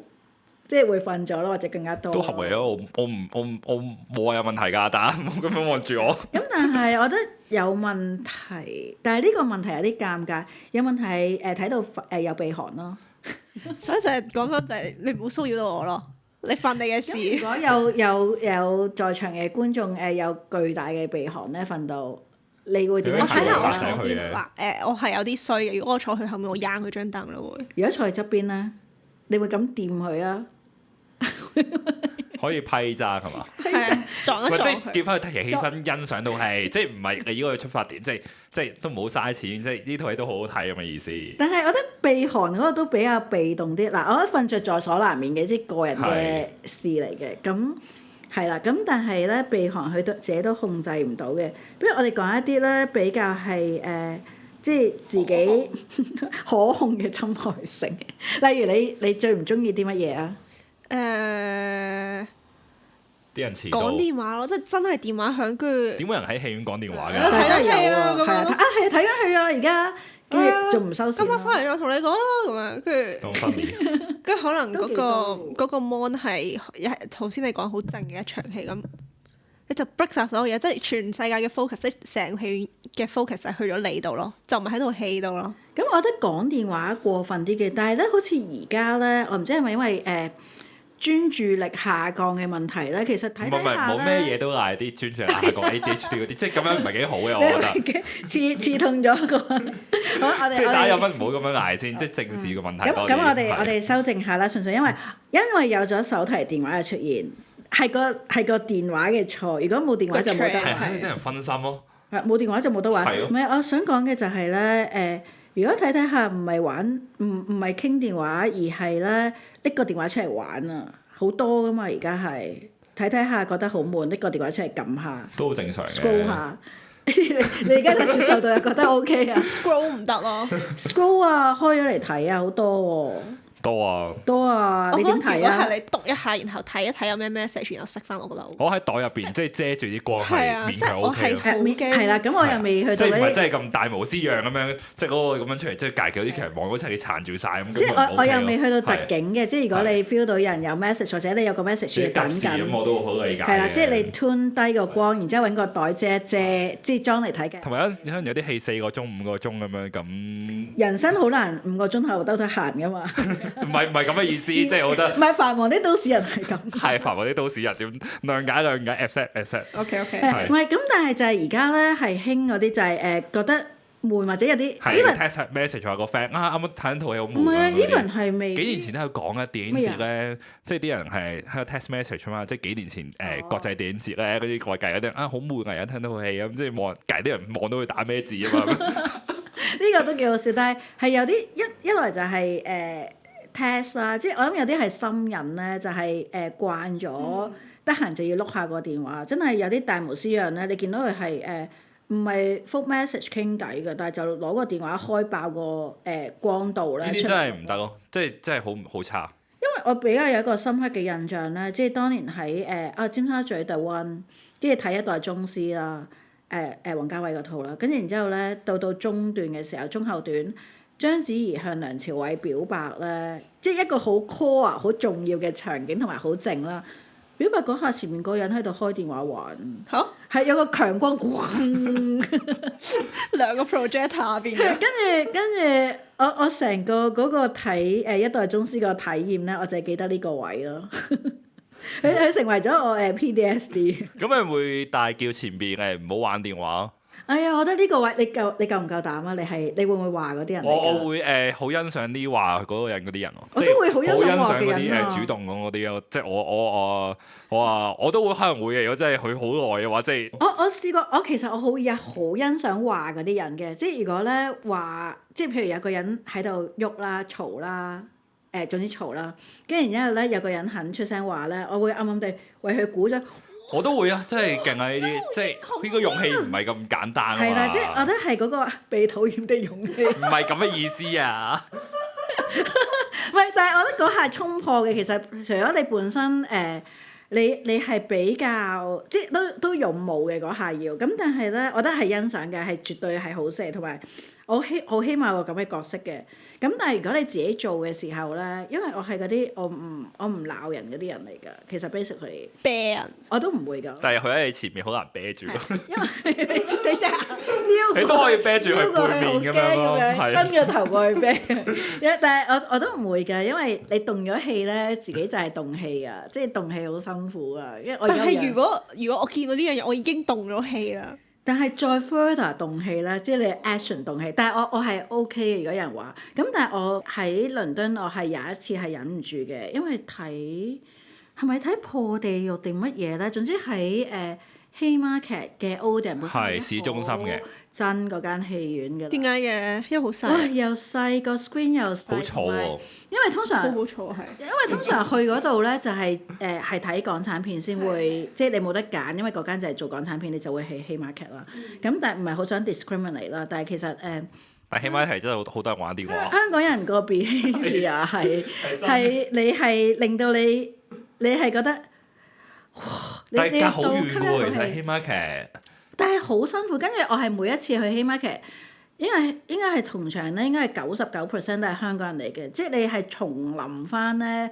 即係會瞓咗咯，或者更加多。都合理咯，我冇話有問題㗎，大家唔好咁樣望住我。咁但係我覺得有問題，但係呢個問題有啲尷尬。有問題係睇到有鼻鼾咯。所以就係講翻就係你唔好騷擾到我咯，你瞓你嘅事。如果有在場嘅觀眾有巨大嘅鼻鼾咧，瞓到你會點樣我睇下我醒坐邊佢嘅嗱我係有啲衰嘅，如果我坐佢後面，我掗佢張凳咯會。如果坐喺側邊咧，你會咁掂佢啊？可以批咋係嘛？係撞一或者撞佢。叫翻佢起身欣賞到戲，即係唔係你依個出發點，即係都唔好嘥錢，即係呢套戲都好好睇咁嘅意思。但係我覺得鼻鼾嗰個都比較被動啲。嗱，我覺得瞓着在所難免嘅，即係個人嘅事嚟嘅。咁係啦，咁但係咧鼻鼾佢自己都控制唔到嘅。不如我哋講一啲咧比較係即係自己可控嘅侵害性。例如你最唔中意啲乜嘢啊？啲人遲到，講電話咯，即係真係電話響，跟住點會有人喺戲院講電話係啊㗎？但係真係有係啊咁樣係啊，係睇緊戲啊！而家跟住仲唔收線今晚咯。翻嚟再同你講啦，咁樣跟住咁分裂，跟住可能都幾嗰個 mon 係頭先你講好靜嘅一場戲咁，你就 break 晒所有嘢，即係全世界嘅 focus，即係成戲院嘅 focus 係去咗你度咯，就唔係喺套戲度咯。咁我覺得講電話過分啲嘅，但係咧好似而家咧，我唔知係咪因為專注力下降嘅問題咧，其實睇唔係睇下冇咩咧，嘢都賴啲專注力下降 ADHD 嗰啲，即係咁樣唔係幾好嘅，我覺得。你刺痛咗個。好，我哋即係大家有我哋乜唔好咁樣賴先，即係正視個問題咁多啲。咁，我係哋修正下啦，純粹因為有咗手提電話嘅出現，係個電話嘅錯。如果冇電話就冇得係啊，玩。真係啲人分心咯。冇電話就冇得玩。係咯唔係，我想講嘅就係咧如果睇睇下唔係玩，唔係傾電話，而係咧拎個電話出嚟玩啊，好多噶嘛而家係睇睇下覺得好悶，拎個電話出嚟撳下都好正常，scroll 嘅。下。你而家就接受到又覺得 OK 啊 scroll 唔得咯。 ，scroll 啊，開咗嚟睇啊，好多喎，多啊！多啊，你點睇啊我覺得如果？係你讀一下，然後睇一睇有咩 message，然後熄翻，我覺得好。我喺袋入邊，即係遮住啲光係係啊勉強即係我 OK 係咯。好驚係啦，咁我又未去到嗰啲。即係唔係真係咁大無私樣咁樣，即係嗰個咁樣出嚟，即係隔幾啲劇望嗰齊撐住晒咁。即係咁咪唔我 OK 又未去到特係警嘅，即係如果你 feel 到有人有 message 或者你有個 message 要等啲急事咁，我緊，都好理解嘅。係啦，即係你 turn 低個光，然之後揾個袋遮一遮，即係裝嚟睇嘅。同埋可能有啲戲4個鐘、5個鐘咁樣咁，人生好難5個鐘頭都得閒噶嘛，唔係咁嘅意思，即係我覺得唔係繁忙啲都市人係咁。係煩嗰啲都市人點諒解 accept。 OK OK。係唔係咁，但係就係而家咧係興嗰啲就係覺得悶或者有啲係 even text message 話個 friend 啱啱睇緊套戲好唔係啊悶啊嗰啲，even 係未幾年前都有講嘅電影節咧，即係啲人係喺度 text message 啊嘛，即係幾年前國際電影節咧嗰啲外界嗰啲好悶啊，而家聽到套戲咁，即係望隔啲人望到佢打咩字啊嘛。呢個都幾好笑，但係有啲一來就係test 啦，即係我諗有啲係心癮咧，就係慣咗得閒就要碌下個電話，真係有啲大模斯樣咧，你見到佢係唔唔係覆 message 傾偈嘅，但係就攞個電話開爆個光度咧。呢啲真係唔得咯，即係真係好差。因為我比較有一個深刻嘅印象咧，即係當年喺尖沙咀 The One，跟住睇一代宗師啦，王家衛嗰套啦，跟住然之後咧到中段嘅時候，中後段章子怡向梁朝偉表白咧，即係一個好 core 好重要嘅場景同埋好靜啦。表白嗰下，前面嗰個人喺度開電話玩，嚇係有個強光，兩個 project 下邊嘅。跟住我成個嗰個睇一代宗師個體驗咧，我就係記得呢個位咯。佢成為咗我PDSD。咁咪會大叫前邊唔好玩電話？哎呀，我覺得呢個位你夠唔夠膽啊？你會唔會話嗰啲人嚟㗎？我會好欣賞啲話嗰個人嗰啲人咯，我都會好欣賞話嗰嘅人啊啲主動講嗰啲咯，即係我都會可能會嘅。如果真係佢好耐嘅話，即係我試過，其實我好欣賞話嗰啲人嘅，即係如果咧話，即係譬如有個人喺度喐啦、嘈啦，總之嘈啦，跟住然之後咧有個人肯出聲話咧，我會暗暗地為佢鼓掌。我都會啊，真係勁啊！呢啲即係呢個勇氣唔係咁簡單啊嘛。係啦，即係我覺得係嗰個被討厭的勇氣。唔係咁嘅意思啊！喂，但係我覺得嗰下衝破嘅，其實除咗你本身你係比較即係都勇武嘅嗰下要，咁但係咧，我覺得係欣賞嘅，係絕對係好事，同埋我好希望有個咁嘅角色嘅。咁但係如果你自己做嘅時候咧，因為我係嗰啲我唔鬧人嗰啲人嚟㗎，其實 basically 啤人我都唔會㗎。但係佢喺你前面好難啤住，因為你真係撩你都可以啤住佢佢背面咁樣咯，係跟個頭過去啤。但係我都唔會㗎，因為你動咗氣咧，自己就係動氣啊，即係動氣好辛苦啊。因為我但係如果我見到呢樣嘢，我已經動咗氣啦。但係再 further 動氣咧，即係你 action 動氣。但係我係 OK 嘅，如果有人話。咁但係我喺倫敦，我係有一次係忍唔住嘅，因為係咪睇破地獄定乜嘢咧？總之喺Haymarket 嘅 Odeon 係市中心嘅真嗰間戲院㗎啦。點解嘅？因為好哇！細，又細個 screen 又細，好嘈喎。因為通常好坐係。因為通常去嗰度咧就係係睇港產片先會，即係你冇得揀，因為嗰間就係做港產片，你就會去 Haymarket 啦。咁但係唔係好想 discriminate 啦，但係其實但起碼係真係好多人玩電話。香港人個 behaviour 係你係令到你係覺得哇！但係隔好遠吸嘅喎，一口氣其實 Haymarket。但係好辛苦，跟住我係每一次去 Haymarket，應該係同場咧，應該係99% 都係香港人嚟嘅，即係你係重臨翻咧，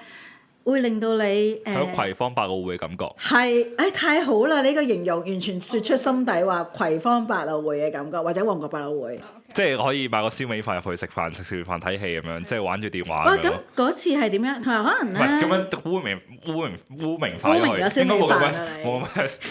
會令到你喺葵芳百老匯嘅感覺。係太好啦！呢個形容完全説出心底話，葵芳百老匯嘅感覺，或者旺角百老匯。即係可以買個燒味飯入去食飯，食完飯睇戲咁樣，即係玩住電話哇！咁咁樣。嗰次係點樣？同埋可能唔咧，係咁樣污名化咗佢，污名咗燒應該冇咁味飯啊 west，你冇咁 west，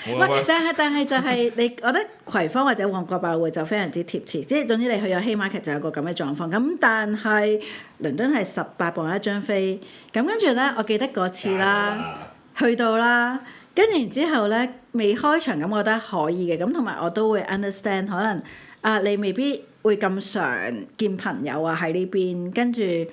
冇咁唔係 west。但係就係你覺得葵芳或者旺角百老匯就非常之貼切，即係總之你去咗 Haymarket 就有個咁嘅狀況。咁但係倫敦係18磅一張飛，咁跟住咧，我記得嗰次啦，去到啦，跟住然之後咧未開場咁，我覺得可以嘅，咁同埋我都會 understand 可能你未必會咁常見朋友啊喺呢邊，跟住咁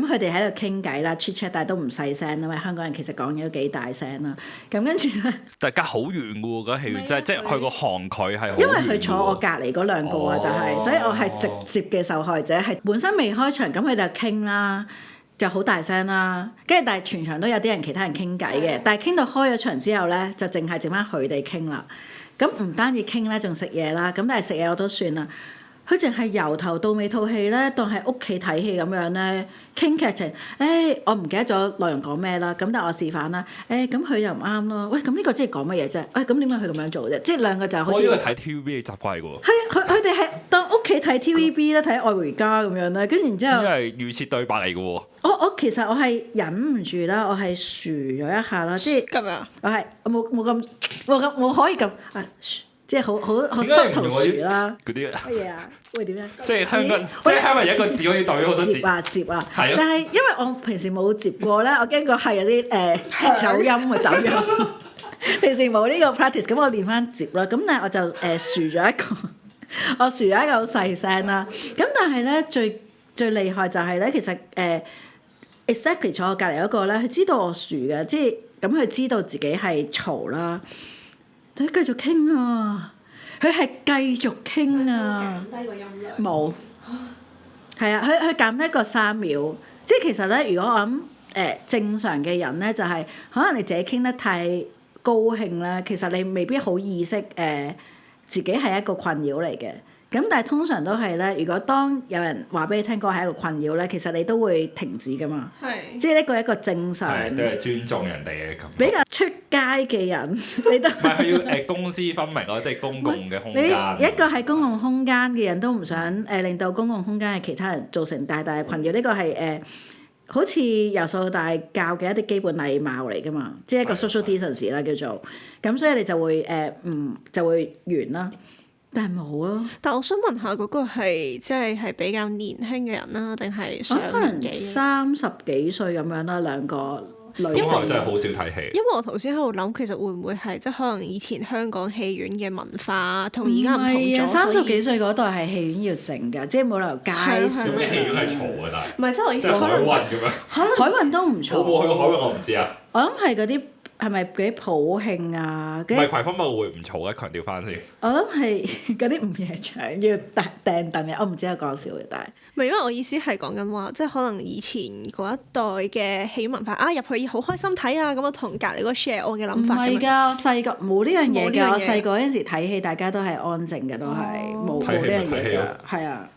佢哋喺度傾偈啦 chat chat，但係都唔細聲，因為香港人其實講嘢都幾大聲啦。咁跟住咧，但係隔好遠嘅喎，嗰戲院即係佢個行距係好遠嘅喎。因為佢坐我隔離嗰兩個啊，就係、所以我係直接嘅受害者，係本身未開場，咁佢就傾啦，就好大聲啦。跟住但係全場都有啲人其他人傾偈嘅，但係傾到開咗場之後咧，就淨係剩翻佢哋傾啦。咁唔單止傾咧，仲食嘢啦。咁但係食嘢我都算啦。佢淨係由頭到尾套戲咧，當係屋企睇戲咁樣咧，傾劇情。我唔記得咗內容講咩啦。咁但係我示範啦。咁佢又唔啱咯。喂，咁呢個即係講乜嘢啫？咁點解佢咁樣做啫？即係兩個就好似我呢個睇 TVB 嘅習慣嚟嘅喎。係啊，佢哋係當屋企睇 TVB 咧，睇《愛回家》咁樣咧，跟住然之後因，為預設對白嚟嘅喎。我其實我係忍唔住啦，我係噓咗一下啦，即係咁樣。我冇可以咁即係好點解濕同唔用嗰啲噓啦。嗰啲？乜嘢啊？會點樣？即係香港，即係香港一個字可以代表好多字。接啊接啊！係啊但係因為我平時冇接過咧，我驚個係有啲走音啊走音。平時冇呢個 practice，咁我練翻接啦。咁但係我就噓咗一個，我噓咗一個好細聲啦。咁但係咧最厲害就係咧，其實exactly 坐我隔離嗰個咧，佢知道我噓嘅，即係咁佢知道自己係嘈啦。佢繼續傾啊，佢係繼續傾啊，減低個音量。冇，係啊，佢減低個3秒，即係其實咧，如果我諗正常嘅人咧，就係可能你自己傾得太高興啦，其實你未必好意識自己係一個困擾嚟嘅。咁但係通常都係咧，如果當有人話俾你聽嗰係一個困擾咧，其實你都會停止噶嘛。係。即係一個正常。都係尊重人哋嘅咁。比較出街嘅人，你都唔係佢要公私分明咯，即係公共嘅空間。你一個係公共空間嘅人都唔想令到公共空間嘅其他人造成大大嘅困擾，呢個係好似由細到大教嘅一啲基本禮貌嚟㗎嘛，即係一個 social decency 啦叫做。咁所以你就會就會完啦。但係冇咯。但我想問下嗰個係即係比較年輕嘅人啦，定係上可能年紀30幾歲咁樣啦，兩個女性。真係好少睇戲。因為我頭先喺度諗，其實會唔會係即係可能以前香港戲院嘅文化同而家唔同咗？ 30幾歲嗰代係戲院要靜㗎，即係冇理由街。做咩戲院係嘈嘅？但係唔係即係我意思可能海運咁樣。海運都唔錯。我冇去過海運，我唔知啊。我諗係嗰啲係咪嗰啲普慶啊？唔係葵芳咪會唔嘈嘅，強調翻先。我諗係嗰啲午夜場要掟凳嘅，我唔知我講笑嘅，但係唔係因為我意思係講緊話，即係可能以前嗰一代嘅戲院文化啊，入去好開心睇啊，咁我同隔離嗰個 share 我嘅諗法。唔係㗎，我細個冇呢樣嘢㗎。我細個嗰陣時睇戲，大家都係安靜嘅，都係冇呢樣嘢㗎。係啊。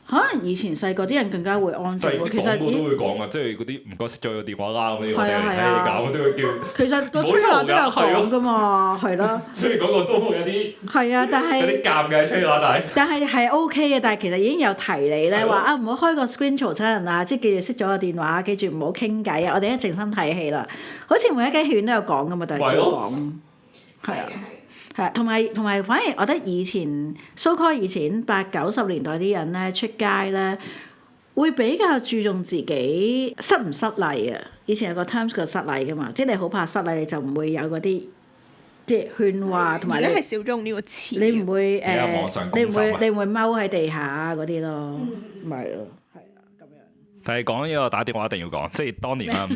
可能以前細個啲人更加會安靜喎。其實廣告都會講啊，即係嗰啲唔該熄咗個電話啦，咁啲我哋睇戲搞都會叫。其實個吹喇都有講㗎嘛，係咯。雖然嗰個都有啲係啊，但係有啲尷嘅吹喇，但係 OK 嘅，但係其實已經有提你咧，話啊唔好開個 screen 嘈親人啊，即係記住熄咗個電話，記住唔好傾偈啊，我哋一靜心睇戲啦。好似每一間戲院都有講㗎嘛，但係照講。係啊。係，同埋，反而我覺得以前 so call 以前80、90年代啲人咧出街咧，會比較注重自己失唔失禮啊。以前有個 terms 叫失禮㗎嘛，即係你好怕失禮，你就唔會有嗰啲即係勸話同埋。而家係少咗用呢個詞。你唔會你唔會踎喺地下嗰啲咯，咪咯。但係講呢個打電話一定要講，即係當年啊，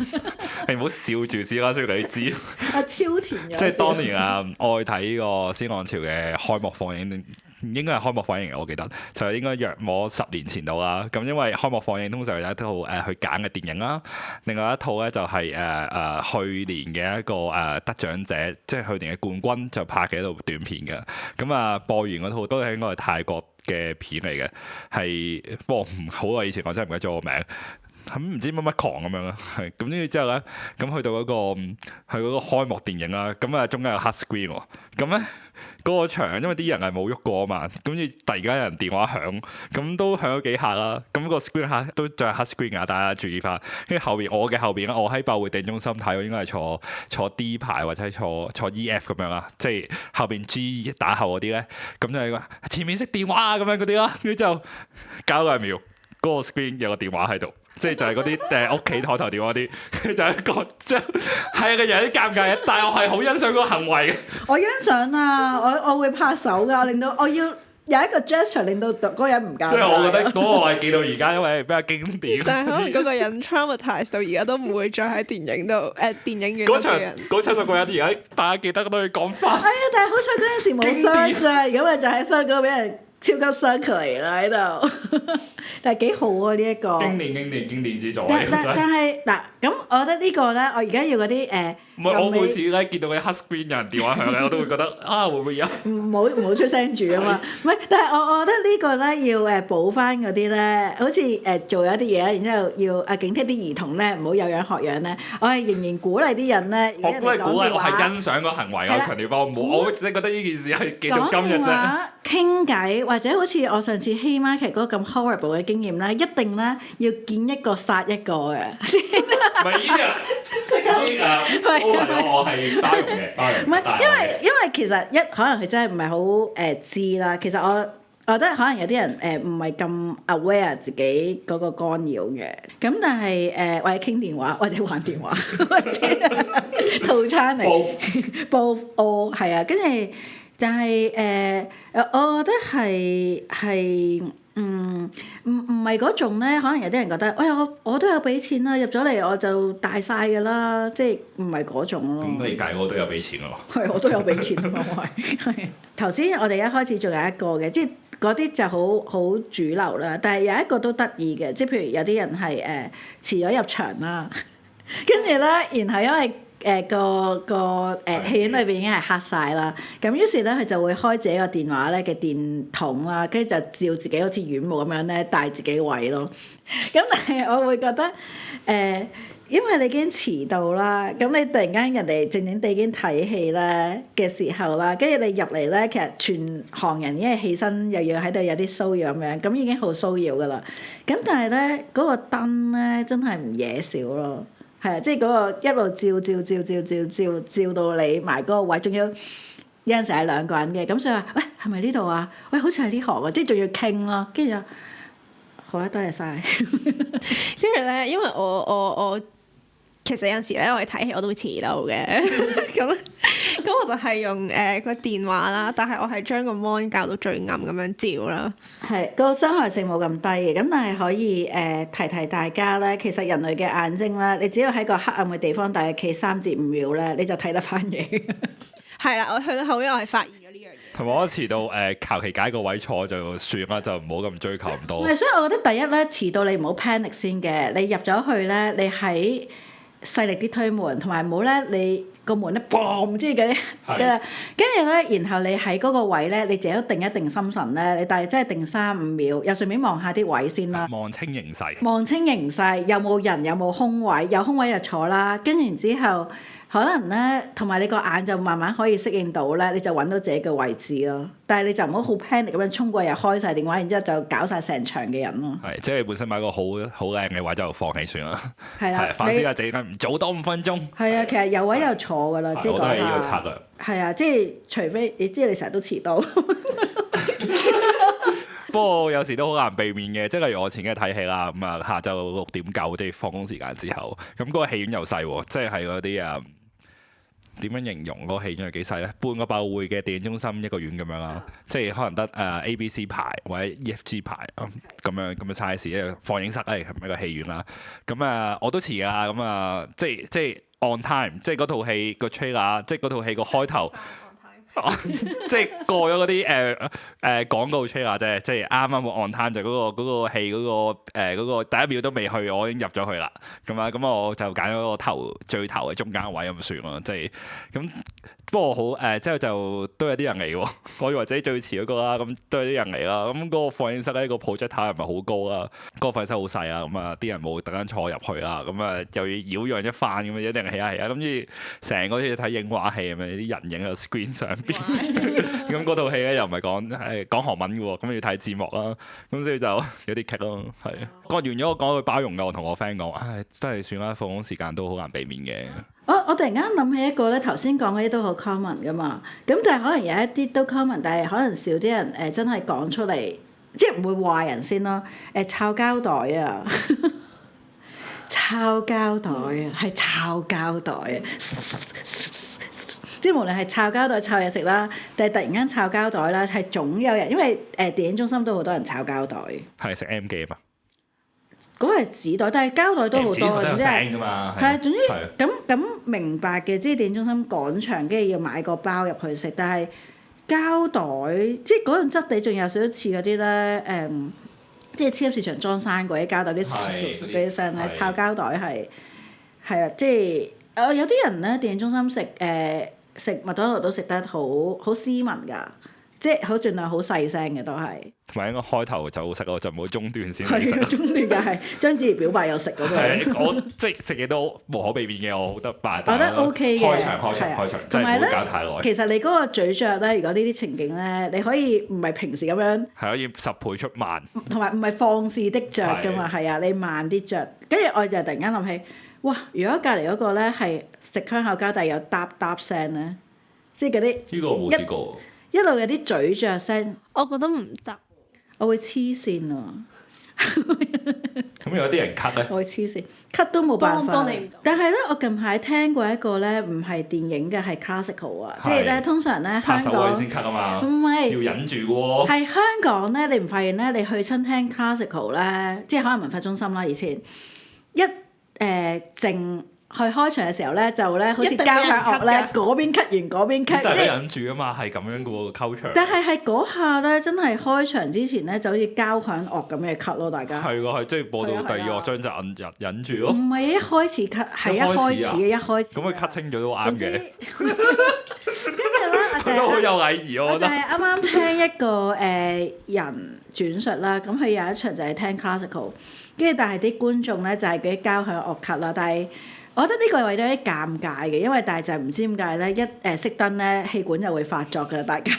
你唔好笑住先啦，所以你知。超前嘅。即係當年啊，我去睇呢個《鮮浪潮》嘅開幕放映，應該係開幕放映嘅，我記得就係應該約摸10年前到啦。咁因為開幕放映通常有一套去揀嘅電影啦，另外一套咧就係去年嘅一個得獎者，即係去年嘅冠軍就拍嘅一套短片嘅。咁啊播完嗰套都係應該係泰國嘅片嚟嘅，係不過唔好啊！以前我真係唔記得咗個名，咁唔知乜乜狂咁樣啦，係咁跟住之後咧，咁去到嗰個開幕電影啦，咁啊中間有黑 screen 喎，咁咧嗰個場因為啲人係冇喐過啊嘛，跟住突然間有人電話響，咁都響咗幾下啦，咁個 screen 下都仲係黑 screen 啊，大家注意翻。跟住我嘅後邊我喺百匯電影中心睇，我應該係坐 D 排或者係坐 EF 咁樣啦，即係後邊 G 打後嗰啲咧，咁就係話前面熄電話啊咁樣嗰啲啦，跟住之後搞2秒，嗰個 screen 有個電話喺度。即係就係嗰啲屋企台頭電話啲，就係一個即係個有啲尷尬嘅，但係我係好欣賞嗰個行為嘅。我欣賞啊！我會拍手㗎，令到我要有一個 gesture 令到嗰個人唔尷尬。即係我覺得嗰個我係記到而家，因為比較經典。但係可能嗰個人 traumatise 到而家都唔會再喺電影度電影院嗰個人。嗰70個人而家大家記得都要講翻。係啊，但係好彩嗰陣時冇傷啫，如果咪就喺傷嗰度俾人超級 circle 啦喺度。但係幾好啊！呢一個經典之作。但係嗱，咁我覺得呢個咧，我而家要嗰啲唔係我每次咧見到嗰啲黑 screen 有人電話響咧，我都會覺得啊會唔會有？唔好出聲住啊嘛！唔係，但係我覺得呢個咧要補翻嗰啲咧，好似做咗一啲嘢，然之後要警惕啲兒童咧，唔好有樣學樣咧。我係仍然鼓勵啲人咧。我都係鼓勵，我係欣賞個行為，我強調翻，我只係覺得呢件事係記到今日啫。傾偈或者好似我上次希瑪琪嗰個咁 horrible 嘅經驗咧，一定咧要見一個殺一個嘅。唔係呢啲我係包容嘅，唔係因為其實可能佢真係唔係好知啦。其實我覺得可能有啲人唔係咁 aware 自己嗰個干擾嘅。咁但係或者傾電話或者玩電話，或者套餐嚟both係啊，跟住但係我覺得係唔係嗰種咧，可能有啲人覺得，哎呀我都有俾錢啦，入咗嚟我就大晒㗎啦，即係唔係嗰種咯。咁你計我都有俾錢喎。係，我都有俾錢啊嘛，我係。頭先我哋一開始仲有一個嘅，即係嗰啲就好主流啦。但係有一個都得意嘅，即係譬如有啲人係遲咗入場啦，跟住咧，然後因為個戲院裏邊已經係黑晒啦，咁於是咧佢就會開自己個電話咧嘅電筒啦，跟住就照自己好似院務咁樣咧帶自己位咯。咁但係我會覺得因為你已經遲到啦，咁你突然間人哋靜靜地已經睇戲咧嘅時候啦，跟住你入嚟咧，其實全行人已經係起身，又要喺度有啲騷擾咁樣，咁已經好騷擾噶啦。咁但係咧嗰個燈咧真係唔惹少咯。係啊，即係嗰個一路照到你埋嗰個位，仲要有陣時係兩個人嘅，咁所以話，喂，係咪呢度啊？喂，好似係呢行啊，即係仲要傾咯，跟住就好啦，多謝晒。跟住咧，因為我其實有陣時咧，我哋睇戲我都會遲到嘅，咁我就係用個電話啦，但係我係將個 mon 校到最暗咁樣照啦。係個傷害性冇咁低嘅，咁但係可以提大家咧，其實人類嘅眼睛咧，你只要喺個黑暗嘅地方大約企3至5秒咧，你就睇得翻嘢。係啦，我去到後尾我係發現咗呢樣嘢。同埋我遲到求其揀個位坐就算啦，就唔好咁追求咁多。所以我覺得第一咧，遲到你唔好 panic 先嘅，你入咗去咧，你喺細力啲推門，同埋唔好咧，你個門咧 boom 即係嗰啲嘅，跟住咧，然後你喺嗰個位咧，你自己都定一定心神咧，你大約真係定3-5秒，又順便望下啲位先啦。望清形勢。望清形勢，有冇人，有冇空位，有空位就坐啦。跟住然之後，可能咧，同埋你個眼就慢慢可以適應到咧，你就揾到自己嘅位置咯。但係你就唔好好 panic 咁樣衝過入開晒電話，然之後就搞晒成場嘅人咯。係，即係本身買個好靚嘅位就放棄算啦。係啦，反思下自己唔早多5分鐘。係啊，其實有位就坐㗎啦，即係我都係呢個策略。係啊，即係除非你知你成日都遲到。不過有時都好難避免嘅，即係例如我前幾日睇戲啦，咁啊下晝6:9即係放工時間之後，咁嗰個戲院又細喎，即係嗰啲點樣形容嗰個戲院係幾細咧？半個百老匯嘅電影中心一個院咁樣啦，即係可能得ABC 牌或者 EFG 牌咁樣size 一個放映室咧，係一個戲院啦。咁我都遲㗎，咁即係 on time，即係嗰套戲個 trailer，即係嗰套戲個開頭。即係過咗嗰啲廣告 trailer 啫，即係啱啱 on time 就嗰個戲嗰個第一秒都未去，我已經入咗去啦。咁我就揀咗個最頭嘅中間位咁算咯，即係咁。不過好之後就都有啲人嚟喎，我以為自己最遲嗰個啦，咁都有啲人嚟啦。咁嗰個放映室咧個 projector 又唔係好高啦，嗰個放映室好細啊，咁啲人冇特登坐入去啦，又要擾攘一番咁一定係啊，咁住成個好似睇影畫戲咁樣，啲人影喺 screen 上邊。咁嗰套戲咧又唔係講韓文嘅喎，咁要睇字幕啦，咁所以就有啲棘咯，係。講完咗我講句包容嘅，我同我 friend 講，真係算啦，放工時間都好難避免嘅。我突然間諗起一個咧，頭先講嗰啲都好 common 噶嘛，咁但係可能有一啲都 common，但係可能少啲人真係講出嚟，即係唔會話人先咯。摷膠袋啊，摷膠袋啊，係摷膠袋啊，即係無論係摷膠袋摷嘢食啦，定係突然間摷膠袋啦，係總有人，因為電影中心都好多人摷膠袋。係食 M 記啊嘛。嗰個係紙袋，但係膠袋都好多，總之係係總之咁明白嘅，即係電影中心趕場，跟住要買個包入去食。但係膠袋，即係嗰種質地，仲有少少似嗰啲咧，即係超級市場裝生果啲膠袋，啲嗰啲聲咧，摷膠袋係啊，即係有啲人咧，電影中心食麥當勞都食得好斯文㗎。即係好盡量好細聲嘅都係，同埋應該開頭就好食咯，就唔好中段先食。係中段嘅係張子怡表白有食嗰個。我即係食嘢都無可避免嘅，我覺得快。我覺得 OK 嘅。開場，真係唔好搞太耐。其實你嗰個咀嚼咧，如果呢啲情景咧，你可以唔係平時咁樣。係可以10倍速慢。同埋唔係放肆的嚼㗎嘛，係啊，你慢啲嚼。跟住我就突然間諗起，哇！如果隔離嗰個咧係食香口膠，但係有嗒聲咧，即係嗰啲。呢個我冇試過。一路有啲咀嚼聲，我覺得唔得，我會黐線啊！咁有啲人 cut 咧，我黐線，cut 都冇辦法。幫你唔到但係咧，我近排聽過一個咧，唔係電影嘅，係 classical 啊，係即係咧通常咧拍手位香港先 cut 啊嘛，唔係要忍住嘅喎。係香港咧，你唔發現咧？你去親聽 classical 咧，即係可能文化中心啦，以前一靜去開場嘅時候咧，就咧好似交響樂咧，嗰邊 cut 完嗰邊 cut，大家忍住啊嘛，係咁樣嘅喎，culture。但係嗰下咧，真係開場之前咧，就好似交響樂咁嘅 cut 咯，大家。係喎，係即係播到第二樂章就忍住咯。唔係一開始 cut，係一開始嘅一開始。咁佢 cut 清咗都啱嘅。跟住咧，佢都好有禮儀，我覺得。我就係啱啱聽一個人轉述啦，咁佢有一場就係聽 classical， 跟住但係啲觀眾咧就係嗰啲交響樂 cut 啦，但係。我覺得呢個為咗啲尷尬嘅，因為但係就唔知點解咧，一熄燈咧，氣管就會發作㗎啦，大家。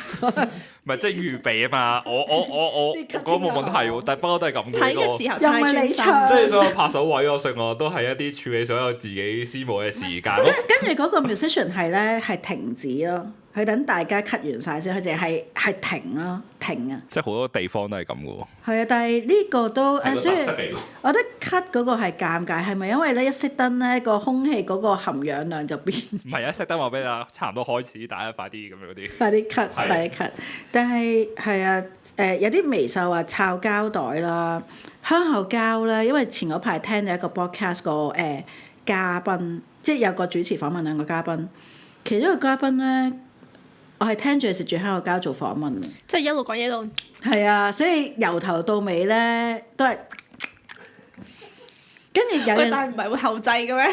唔係即係預備啊嘛，我覺得冇問題喎，但不過都係咁嘅睇嘅時候又唔係太專你唱心，即係所有拍手位我信我都係一啲處理所有自己私務嘅時間咯。跟住嗰個 musician 係咧係停止咯，佢等大家 cut 完晒先，佢淨係停咯，停啊。即係好多地方都係咁嘅喎。係啊，但係呢個都係個所以特色嚟喎。我覺得 cut 嗰個係尷尬，係咪因為咧一熄燈咧個空氣嗰個含氧量就變？唔係一熄燈話俾你聽，差唔多開始，大家快啲咁樣嗰啲。快啲 cut，係快啲 cut。但係係啊，有啲微秀話摷膠袋啦，香口膠啦，因為前嗰排聽咗一個 podcast 個嘉賓，即係有個主持訪問兩個嘉賓，其中一個嘉賓咧，我係聽住佢食住香口膠做訪問。即係一路講嘢一路。係啊，所以由頭到尾咧都係，跟住有喂，陣但係唔係會後製嘅咩？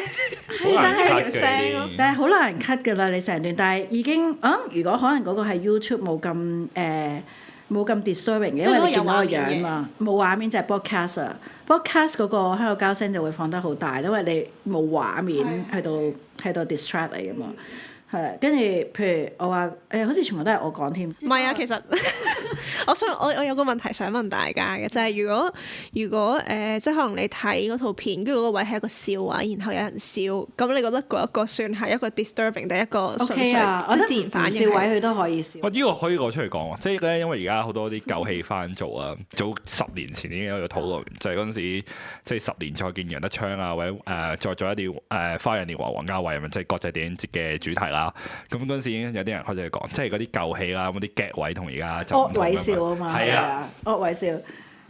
好難 cut 嘅條聲咯呢啲但係好難 cut 㗎啦，你成段，但係已經我諗，如果可能嗰個係 YouTube 冇咁 disturbing 嘅，因為你見到個樣嘛，冇畫面就係 broadcast 啊，broadcast 嗰個香口膠聲就會放得好大，因為你冇畫面喺度 distract 你㗎嘛。係，跟住譬如我話好似全部都係我講添。唔係啊，其實我有個問題想問大家嘅，就係如果即係可能你睇嗰套片，跟住嗰個位係一個笑話，然後有人笑，咁你覺得嗰一個算係一個 disturbing 定一個純 OK 粹啊，我覺即係自然得反應係？唔笑位佢都可以笑。哇！呢個可以攞出嚟講喎，即係咧，因為而家好多啲舊戲翻做啊，早10年前已經有討論，就係嗰陣時即係10年再見楊德昌啊，或者再做一啲花樣年華王家衛咁樣，即係國際電影節嘅主題啦。咁嗰陣時已經有啲人開始講，即係嗰啲舊戲啦，嗰啲 gag 位同而家就唔惡位同㗎笑啊嘛，係啊，惡位笑。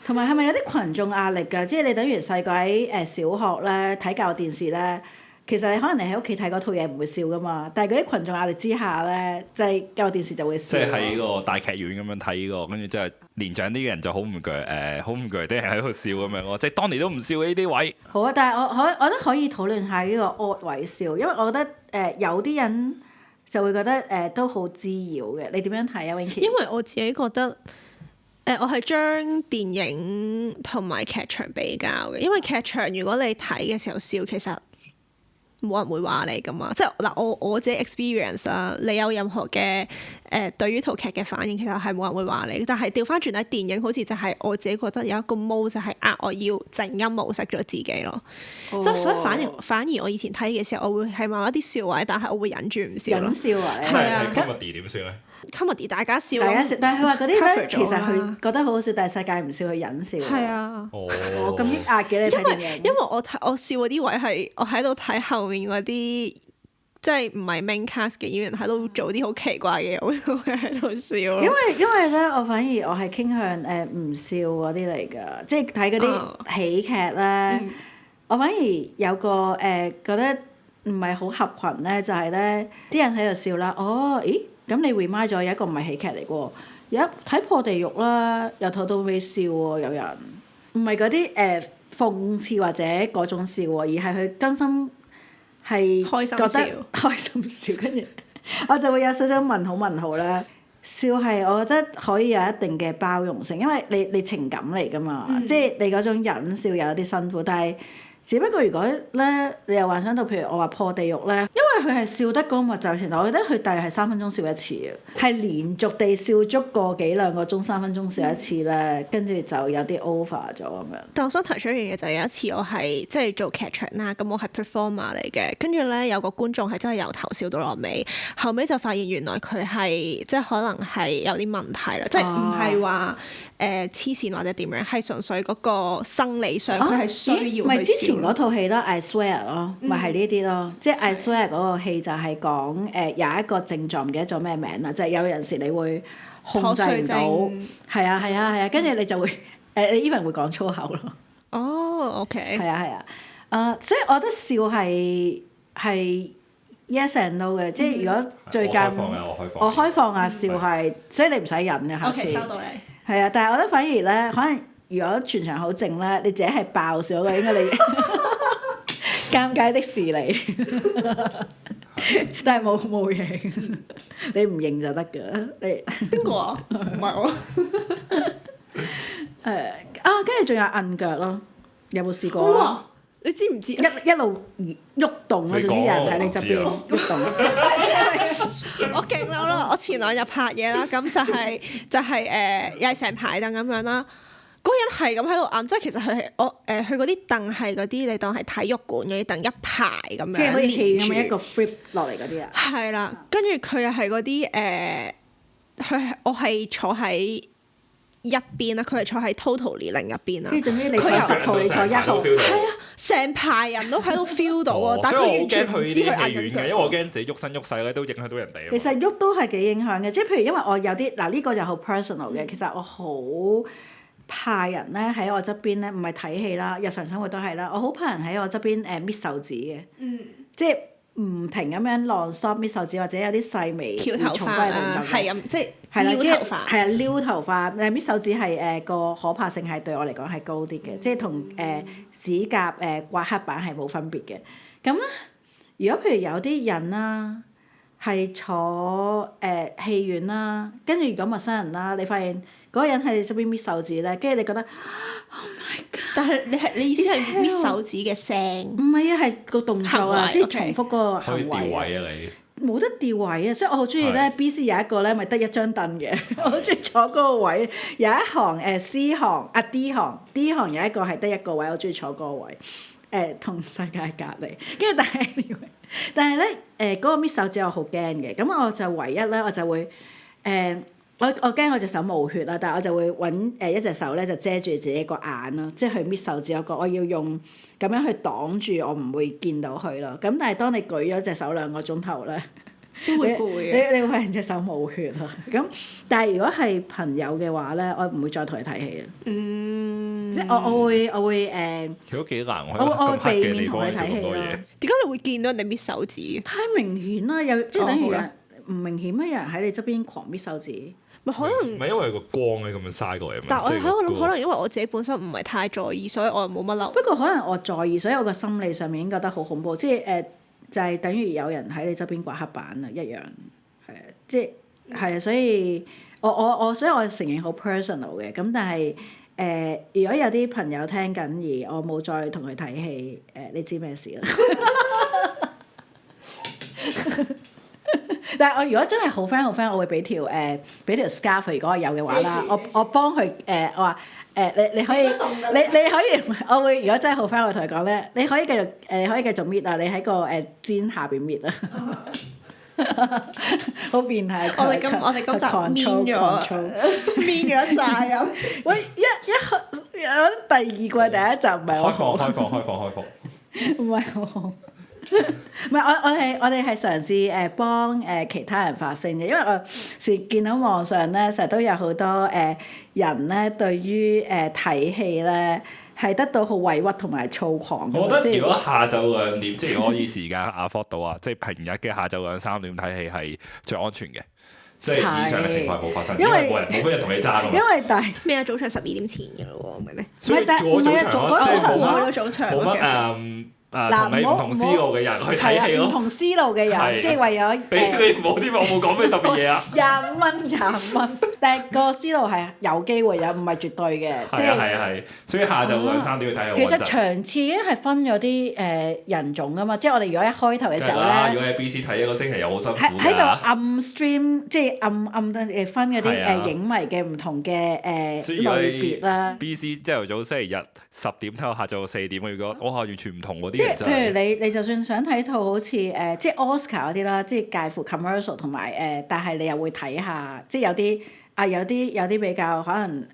同埋係咪有啲群眾壓力㗎？即係你等於細個喺小學咧睇教育電視咧，其實你可能你喺屋企睇嗰套嘢唔會笑㗎嘛，但係嗰啲群眾壓力之下咧，就係教育電視就會笑。即係喺個大劇院咁樣睇呢個，跟住即係年長啲嘅人就好唔鋸好唔鋸啲人喺度笑咁樣咯，即係當年都唔笑呢啲位。好啊，但係我覺得可以討論下呢個惡位笑，因為我覺得有啲人就會覺得都好滋擾嘅。你點樣睇啊，Winky？因為我自己覺得。我係將電影同埋劇場比較嘅，因為劇場如果你睇嘅時候笑，其實冇人會話你噶嘛。即係嗱，我自己 experience 啦，你有任何嘅對於套劇嘅反應，其實係冇人會話你。但係調翻轉喺電影，好似就係我自己覺得有一個 mode 就係我要靜音模式咗自己咯。即係所以反而我以前睇嘅時候，我會係某一啲笑位，但係我會忍住唔笑咯忍。笑啊！係啊睇 comedy 點算咧？ comedy 大家笑大家笑，但係佢話嗰啲咧 cover 咗其實啦佢覺得好好笑，但係世界唔笑，佢忍笑。係啊。哦，咁抑壓嘅你睇電影。因為我笑嗰啲位係我喺度睇後面嗰啲即係唔係 main cast 嘅演員喺度做啲好奇怪嘅嘢，我都會喺度笑咯。因為咧，我反而我係傾向唔笑嗰啲嚟㗎，即係睇嗰啲喜劇咧，我反而有個覺得唔係好合群咧，就係咧啲人喺度笑啦。哦，咦？咁你 remind 咗有一個唔係喜劇嚟嘅喎，有一睇破地獄啦，由頭到尾笑喎，有人唔係嗰啲諷刺或者嗰種笑喎，而係佢真心係開心覺得笑開心笑，跟住我就會有少少問號啦。笑係我覺得可以有一定嘅包容性，因為你情感嚟㗎嘛，即係你嗰種忍笑有啲辛苦，但係只不過如果咧，你又幻想到，譬如我話破地獄咧，因為佢係笑得嗰個就程度，我覺得佢大約係3分鐘笑一次嘅，係連續地笑足個幾兩個鐘，3分鐘笑一次咧，跟住就有啲 over 咗咁樣。但我想提出一樣嘢，就係有一次我係即係做劇場啦，咁我係 performer 嚟嘅，跟住咧有個觀眾係真係由頭笑到落尾，後尾就發現原來佢係即係可能係有啲問題啦，即係唔係話黐線或者點樣，係純粹嗰個生理上佢係需要去笑。咪之前嗰套戲咯，I Swear 咯，咪係呢啲咯，即係 I Swear 嗰個戲就係講有一個症狀，唔記得咗咩名啦，就係有陣時你會控制唔到，係啊，跟住你就會你 even 會講粗口咯。哦，OK。係啊，所以我覺得笑係 yes and no 嘅，即係如果最近我開放啊，笑係，所以你唔使忍嘅下次。OK，收到你。係啊，但係我覺得反而咧，可能如果全場好靜咧，你自己係爆笑嘅，應該你尷尬的是你，但係冇認，你唔認就得㗎。你邊個啊？唔係我。跟住仲有摁腳咯，有冇試過啊？你知唔知一路喐動咯，總之有人喺你側邊喐動。我勁嬲啦！我前兩日拍嘢啦，咁就係又係成排凳咁樣啦。嗰個人係咁喺度摁，即係其實佢係佢嗰啲凳係嗰啲你當係體育館嗰啲凳一排咁樣，即係好似戲咁樣一個 flip 落嚟嗰啲啊。係啦，跟住佢又係嗰啲我係坐喺一邊啦，佢係坐喺 totally 另一邊啦。即係總之你坐10號，你坐1號。係啊，成排人都喺度 feel 到啊！但係佢完全唔知佢摁緊腳。因為我驚自己喐身喐勢咧，都影響到人哋。其實喐都係幾影響嘅，即係譬如因為我有啲嗱呢個就好 personal 嘅，其實我好怕人咧喺我側邊咧，唔係睇戲啦，日常生活都係啦，我好怕人喺我側邊搣手指嘅，即係唔停咁樣 non-stop 搣手指，或者有啲細微翹頭髮啊，係咁即係撩頭髮，係啊撩頭髮，搣手指係個可怕性係對我嚟講係高啲嘅，即係同指甲刮黑板係冇分別嘅。咁咧，如果譬如有啲人啦，係坐戲院啦，跟住如果陌生人啦，你發現嗰個人喺你側邊搣手指咧，跟住你覺得 Oh my God！但係你意思係搣手指嘅聲？唔係啊，係個動作啊，即係重複嗰個行為。可以調位啊你？冇得調位啊，所以我好中意咧。BC 有一個咧，咪得一張凳嘅，我好中意坐嗰個位。有一行C 行啊 D 行有一個係得一個位，我中意坐嗰個位。同世界隔離，跟住但係咧嗰個搣手指我好驚嘅，咁我就唯一咧我就會我驚我隻手冇血啦，但係我就會揾一隻手咧就遮住自己個眼咯，即係去搣手指嗰個，我要用咁樣去擋住我唔會見到佢咯。咁但係當你舉咗隻手2個鐘頭咧，都會攰嘅。你會發現隻手冇血咯。咁但係如果係朋友嘅話咧，我唔會再同佢睇戲啊。即係我會其實都幾難，我會避免同佢睇睇戲咯。點解你會見到人哋搣手指？太明顯啦，即係等於唔明顯咩？有人喺你側邊狂搣手指。咪可能唔係因為個光咧咁樣嘥過嚟嘛。但係我喺度諗，可能因為我自己本身唔係太在意，所以我又冇乜嬲。不過可能我在意，所以我個心理上面已經覺得好恐怖，即係就係等於有人喺你側邊刮黑板啊一樣，係啊，即係係啊，所以所以我承認好 personal 嘅，咁但係如果有啲朋友聽緊而我冇再同佢睇戲，你知咩事啦？但係我如果真係好 friend，我會俾條 scarf，如果我有嘅話啦，我幫佢我話你可以你可以，我會如果真係好 friend，我會同佢講咧，你可以繼續搣啊，你喺個氈下邊搣啊，好變態。我哋今集搣咗一紮人。喂，第二季第一集唔係我好。開放。唔係我好。唔係我哋係嘗試幫其他人發聲嘅，因為我時見到網上咧成日都有好多人咧對於睇戲咧係得到好委屈同埋躁狂。我覺得如果下晝2點，即係可以時間 afford 到啊，即係平日嘅下晝2-3點睇戲係最安全嘅，即係以上嘅情況冇發生，因為冇乜人同你揸㗎嘛。因為但係咩啊？早場12點前㗎咯喎，唔係咩？所以早場早場即係早場冇乜同你唔同思路嘅人去睇戲咯。唔同思路嘅係人，即係為咗你唔好添，我冇講咩特別嘢啊。25蚊，但係個思路係有機會有，唔係絕對嘅。即係啊係啊係，所以下晝2、3點要睇好其實穩陣。場次已經係分咗啲人種噶嘛，即係我哋如果一開頭嘅時候咧，如果喺 BC 睇一個星期又好辛苦喺度㗎。暗 stream， 即係暗分嗰係啊啲影迷嘅唔同嘅所以如果類別啦。 BC 朝頭早星期日10點睇到下晝4點，我覺得哇完全唔同喎啲即係嘢真係。譬如你就算想睇套好似即係 Oscar 嗰啲啦，即係介乎 commercial 同埋但係你又會睇下，即係有啲比較可能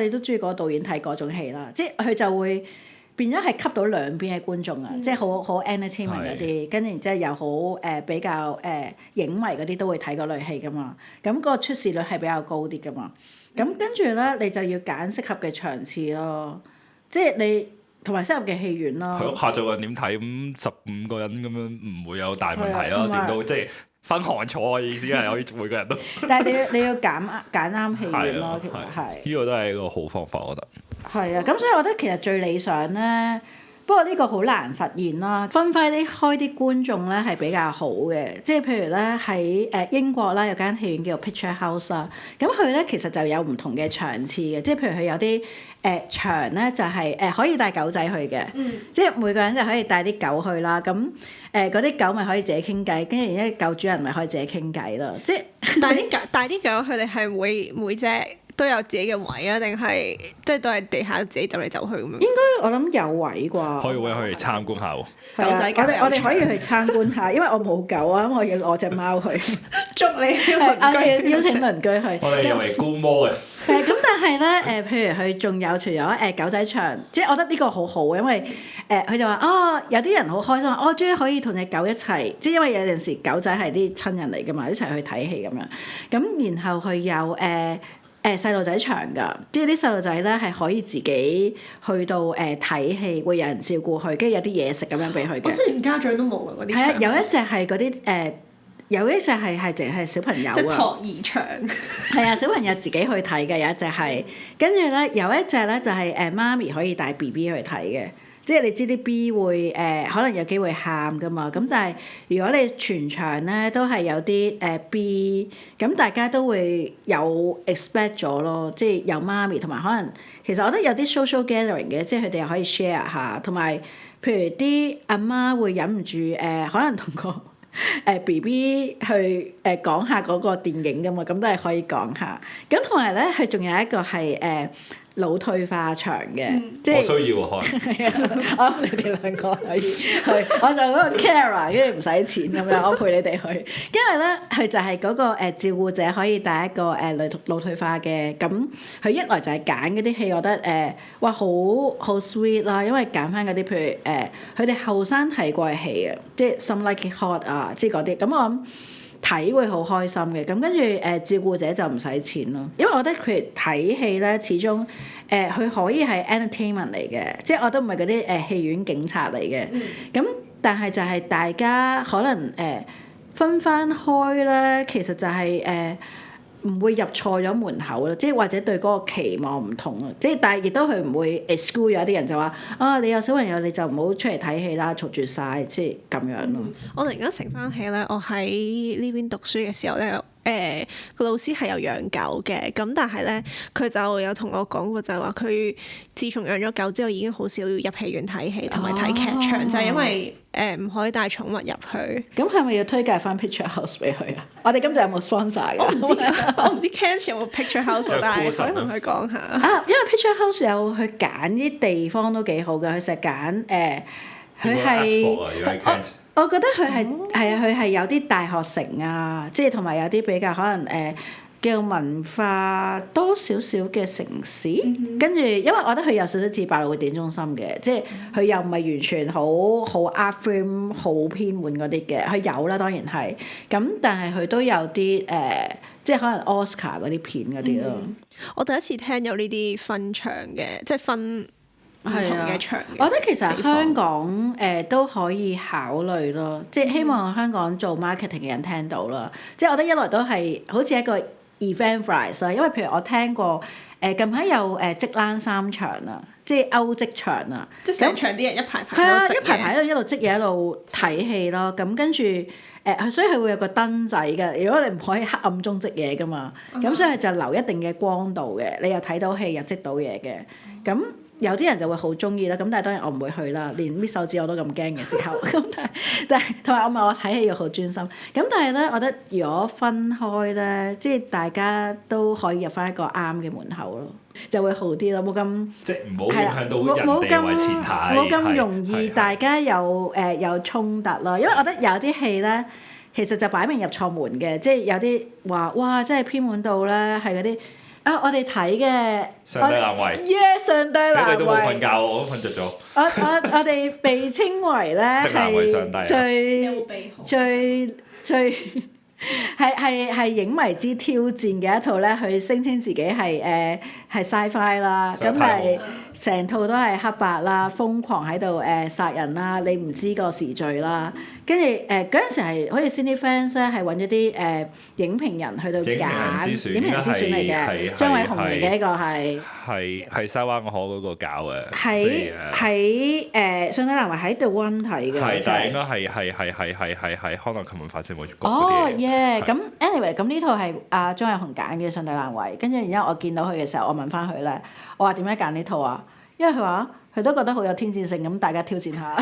你都中意嗰個導演睇嗰種戲啦，即係佢就會變咗係吸到兩邊嘅觀眾啊，即係好 entertainment 嗰啲，跟住然之後又好比較影迷嗰啲都會睇嗰類戲噶嘛，咁個出視率係比較高啲噶嘛，咁跟住咧你就要揀適合嘅場次咯，即係你。同埋適合嘅戲院咯。係咯，下晝2點睇咁15個人咁樣唔會有大問題啦。係啊點都即係分行坐，我意思係可以每個人都。但係你要揀啱戲院咯，其實係。呢個都係一個好方法，我覺得。係啊，咁所以我覺得其實最理想咧，不過呢個好難實現啦。分開啲觀眾咧係比較好嘅，即係譬如咧喺英國啦有間戲院叫做 Picture House 啦，咁佢咧其實就有唔同嘅場次嘅，即係譬如佢有啲場咧就係可以帶狗仔去嘅，即係每個人就可以帶啲狗去啦。咁嗰啲狗咪可以自己傾偈，跟住然之後狗主人咪可以自己傾偈咯。即係帶啲狗佢哋係每隻都有自己嘅位啊，定係即係都係地下自己走嚟走去咁樣？應該我諗有位啩。可以參觀下喎。係啊狗仔我哋可以去參觀下，因為我冇狗啊，咁我要攞隻貓去。捉你我要邀請鄰居去。我哋又嚟觀摩嘅。咁但係咧譬如佢仲有除咗狗仔場，即係我覺得呢個好好，因為佢就話有啲人好開心，我終於可以同隻狗一齊，即係因為有陣時狗仔係啲親人嚟㗎嘛，一齊去睇戲咁樣。咁然後佢有細路仔場㗎，即係啲細路仔咧係可以自己去到睇戲，會有人照顧佢，跟住有啲嘢食咁樣俾佢嘅。我即係連家長都冇㗎嗰啲場。係啊，有一隻係嗰啲有一隻係淨係小朋友即係啊。托兒場。係啊，小朋友自己去睇嘅有一隻係，跟住咧有一隻咧就係媽咪可以帶 BB 去睇嘅。即係你知啲 B 會可能有機會喊㗎嘛，咁但係如果你全場咧都係有啲B，咁大家都會有 expect 咗咯，即係有媽咪同埋可能其實我覺得有啲 social gathering 嘅，即係佢哋又可以 share 下，同埋譬如啲阿媽會忍唔住可能同個BB 去講下嗰個電影㗎嘛，咁都係可以講下。咁同埋咧，佢仲有一個係腦退化場嘅，即係我需要喎，係啊，你哋兩個可以去，我就嗰個 Carer，跟住唔使錢咁樣，我陪你哋去。因為咧，佢就係嗰個照顧者可以帶一個腦退化嘅，咁佢一來就係揀嗰啲戲，我覺得哇好 sweet 啦，因為揀翻嗰啲譬如佢哋後生睇過嘅戲啊，即係 Some Like It Hot 啊，即係嗰啲，咁我諗睇會好開心嘅，咁跟住照顧者就唔使錢咯，因為我覺得佢睇戲咧，始終佢可以係 entertainment 嚟嘅，即係我都唔係嗰啲戲院警察嚟嘅，咁但係就係大家可能分翻開咧，其實就係唔會入錯咗門口啦，即係或者對嗰個期望唔同啊，即係但係亦都佢唔會 exclude 有啲人就話你有小朋友你就唔好出嚟睇戲啦，嘈住晒，即係咁樣咯。我突然間醒翻起咧，我喺呢邊讀書嘅時候咧，個老師係有養狗嘅，咁但係咧佢就有同我講過，就係話佢自從養咗狗之後，已經好少入戲院睇戲同埋睇劇場，就係因為唔可以帶寵物入去。咁係咪要推介翻 Picture House 俾佢啊？我哋今集有冇 sponsor 㗎？我唔知 Ken 有冇 Picture House，但係想同佢講下。因為 Picture House 有去揀啲地方都幾好㗎，佢成日揀佢係我覺得佢係佢係有啲大學城啊，即係同埋有啲比較可能叫文化多少少嘅城市，跟住因為我覺得佢有少少似百老匯電影中心嘅，即係佢又唔係完全好 art film 好偏門嗰啲嘅，佢有啦當然係，咁但係佢都有啲即係可能 Oscar 嗰啲片嗰啲咯。我第一次聽有呢啲分場嘅，即係分唔同嘅場嘅。我覺得其實香港都可以考慮咯，即係希望香港做 marketing 嘅人聽到啦。即係我覺得一來都係好似一個 event price 啦，因為譬如我聽過近排有織冷3場啊，即係歐職場啊。即係成場啲人一排排係啊，喺度織一排排嘢喺度一路織嘢一路睇戲咯。咁跟住所以佢會有個燈仔嘅。如果你唔可以黑暗中織嘢噶嘛，咁所以就留一定嘅光度嘅，你又睇到戲又織到嘢嘅。咁有啲人就會好中意啦。咁但係當然我唔會去啦，連搣手指我都咁驚嘅時候。咁但係同埋我睇戲要好專心。咁但係咧，我覺得如果分開咧，即係大家都可以入翻一個啱嘅門口咯，就會好啲咯，冇咁即係唔好影響到人冇哋為前提，冇咁容易係大家有衝突咯。因為我覺得有啲戲咧，其實就擺明入錯門嘅，即係有啲話哇，真係偏門到咧，係嗰啲我哋睇嘅上帝難為，上帝難你都冇瞓為。覺，我都瞓着咗。我哋被稱為咧的難為上帝啊最係影迷之挑戰嘅一套咧，佢聲稱自己係sci-fi 啦，咁但係成套都係黑白啦，瘋狂喺度殺人啦，你唔知個時序啦，跟住嗰陣時係好似 Cinefans 咧係揾咗啲影評人去到揀影評人之選嚟嘅，張偉雄嚟嘅呢個係西灣河嗰個搞嘅，喺上帝難為喺 The One 睇嘅，係，但係應該係康樂及文化事務局嗰哦啲嘢。咁 anyway，咁呢套係阿張偉雄揀嘅《上帝難為》，跟住然之後我見到佢嘅時候，我問翻佢咧，我話點解揀呢套啊？因為佢話佢都覺得好有挑戰性，咁大家挑戰下。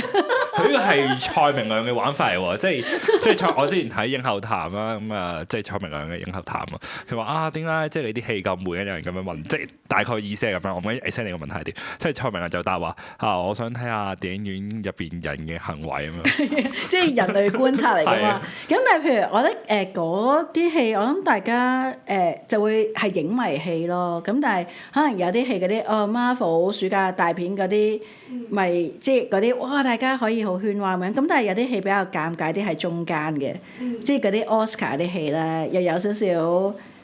佢呢個係蔡明亮嘅玩法嚟喎，即係我之前睇影後談啦，咁啊即係蔡明亮嘅影後談啊，佢話啊點解即係你啲戲咁悶嘅？有人咁樣問，即係大概意思係咁樣。我唔記得 exactly 你個問題係點，即係蔡明亮就答話我想睇下電影院入邊人嘅行為咁樣，即係人類觀察嚟㗎嘛。咁但係譬如我覺得嗰啲戲，我諗大家就會係影迷戲咯。咁但係可能有啲戲嗰啲Marvel 暑假大片嗰啲，咪即係嗰啲哇大家可以好喧譁咁樣。咁但係有啲戲比較尷尬啲係中間嘅，即係嗰啲 Oscar 啲戲咧，又有少少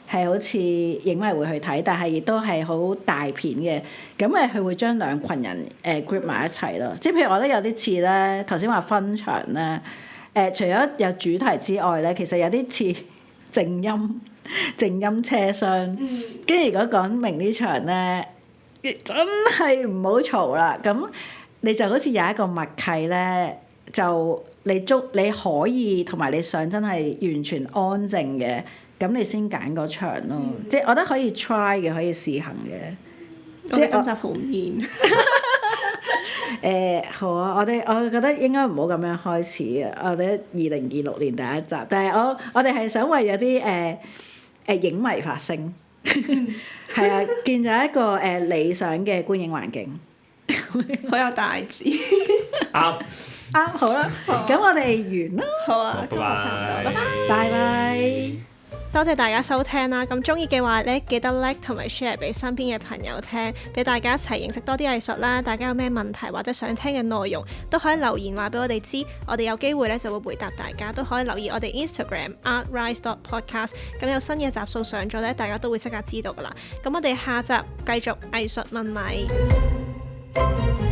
係好似影迷會去睇，但係亦都係好大片嘅。咁佢會將兩群人group 埋一齊咯。即係譬如我覺得有啲似咧，頭先話分場咧，除咗有主題之外咧，其實有啲似靜音車廂。跟住如果講明呢場咧，真係唔好嘈啦。咁你就好似有一個默契咧，就你可以同埋你想真係完全安靜嘅，咁你先揀嗰場咯。即係我覺得可以 try 嘅，可以試行嘅。即係今集好面。好啊！我覺得應該唔好咁樣開始啊！我哋2026年第一集，但係我哋係想為有啲影迷發聲，係啊，建咗一個理想嘅觀影環境。好有大志。啱，好啦，咁我哋完啦，好啊，今日差唔多，拜拜。拜拜。多謝大家收聽啦！咁中意嘅話咧，記得 like 同埋 share 俾身邊嘅朋友聽，俾大家一齊認識多啲藝術啦。大家有咩問題或者想聽嘅內容，都可以留言話俾我哋知，我哋有機會咧就會回答大家。都可以留意我哋 Instagram artrise.podcast。咁有新嘅集數上咗咧，大家都會即刻知道噶啦。咁我哋下集繼續藝術問米。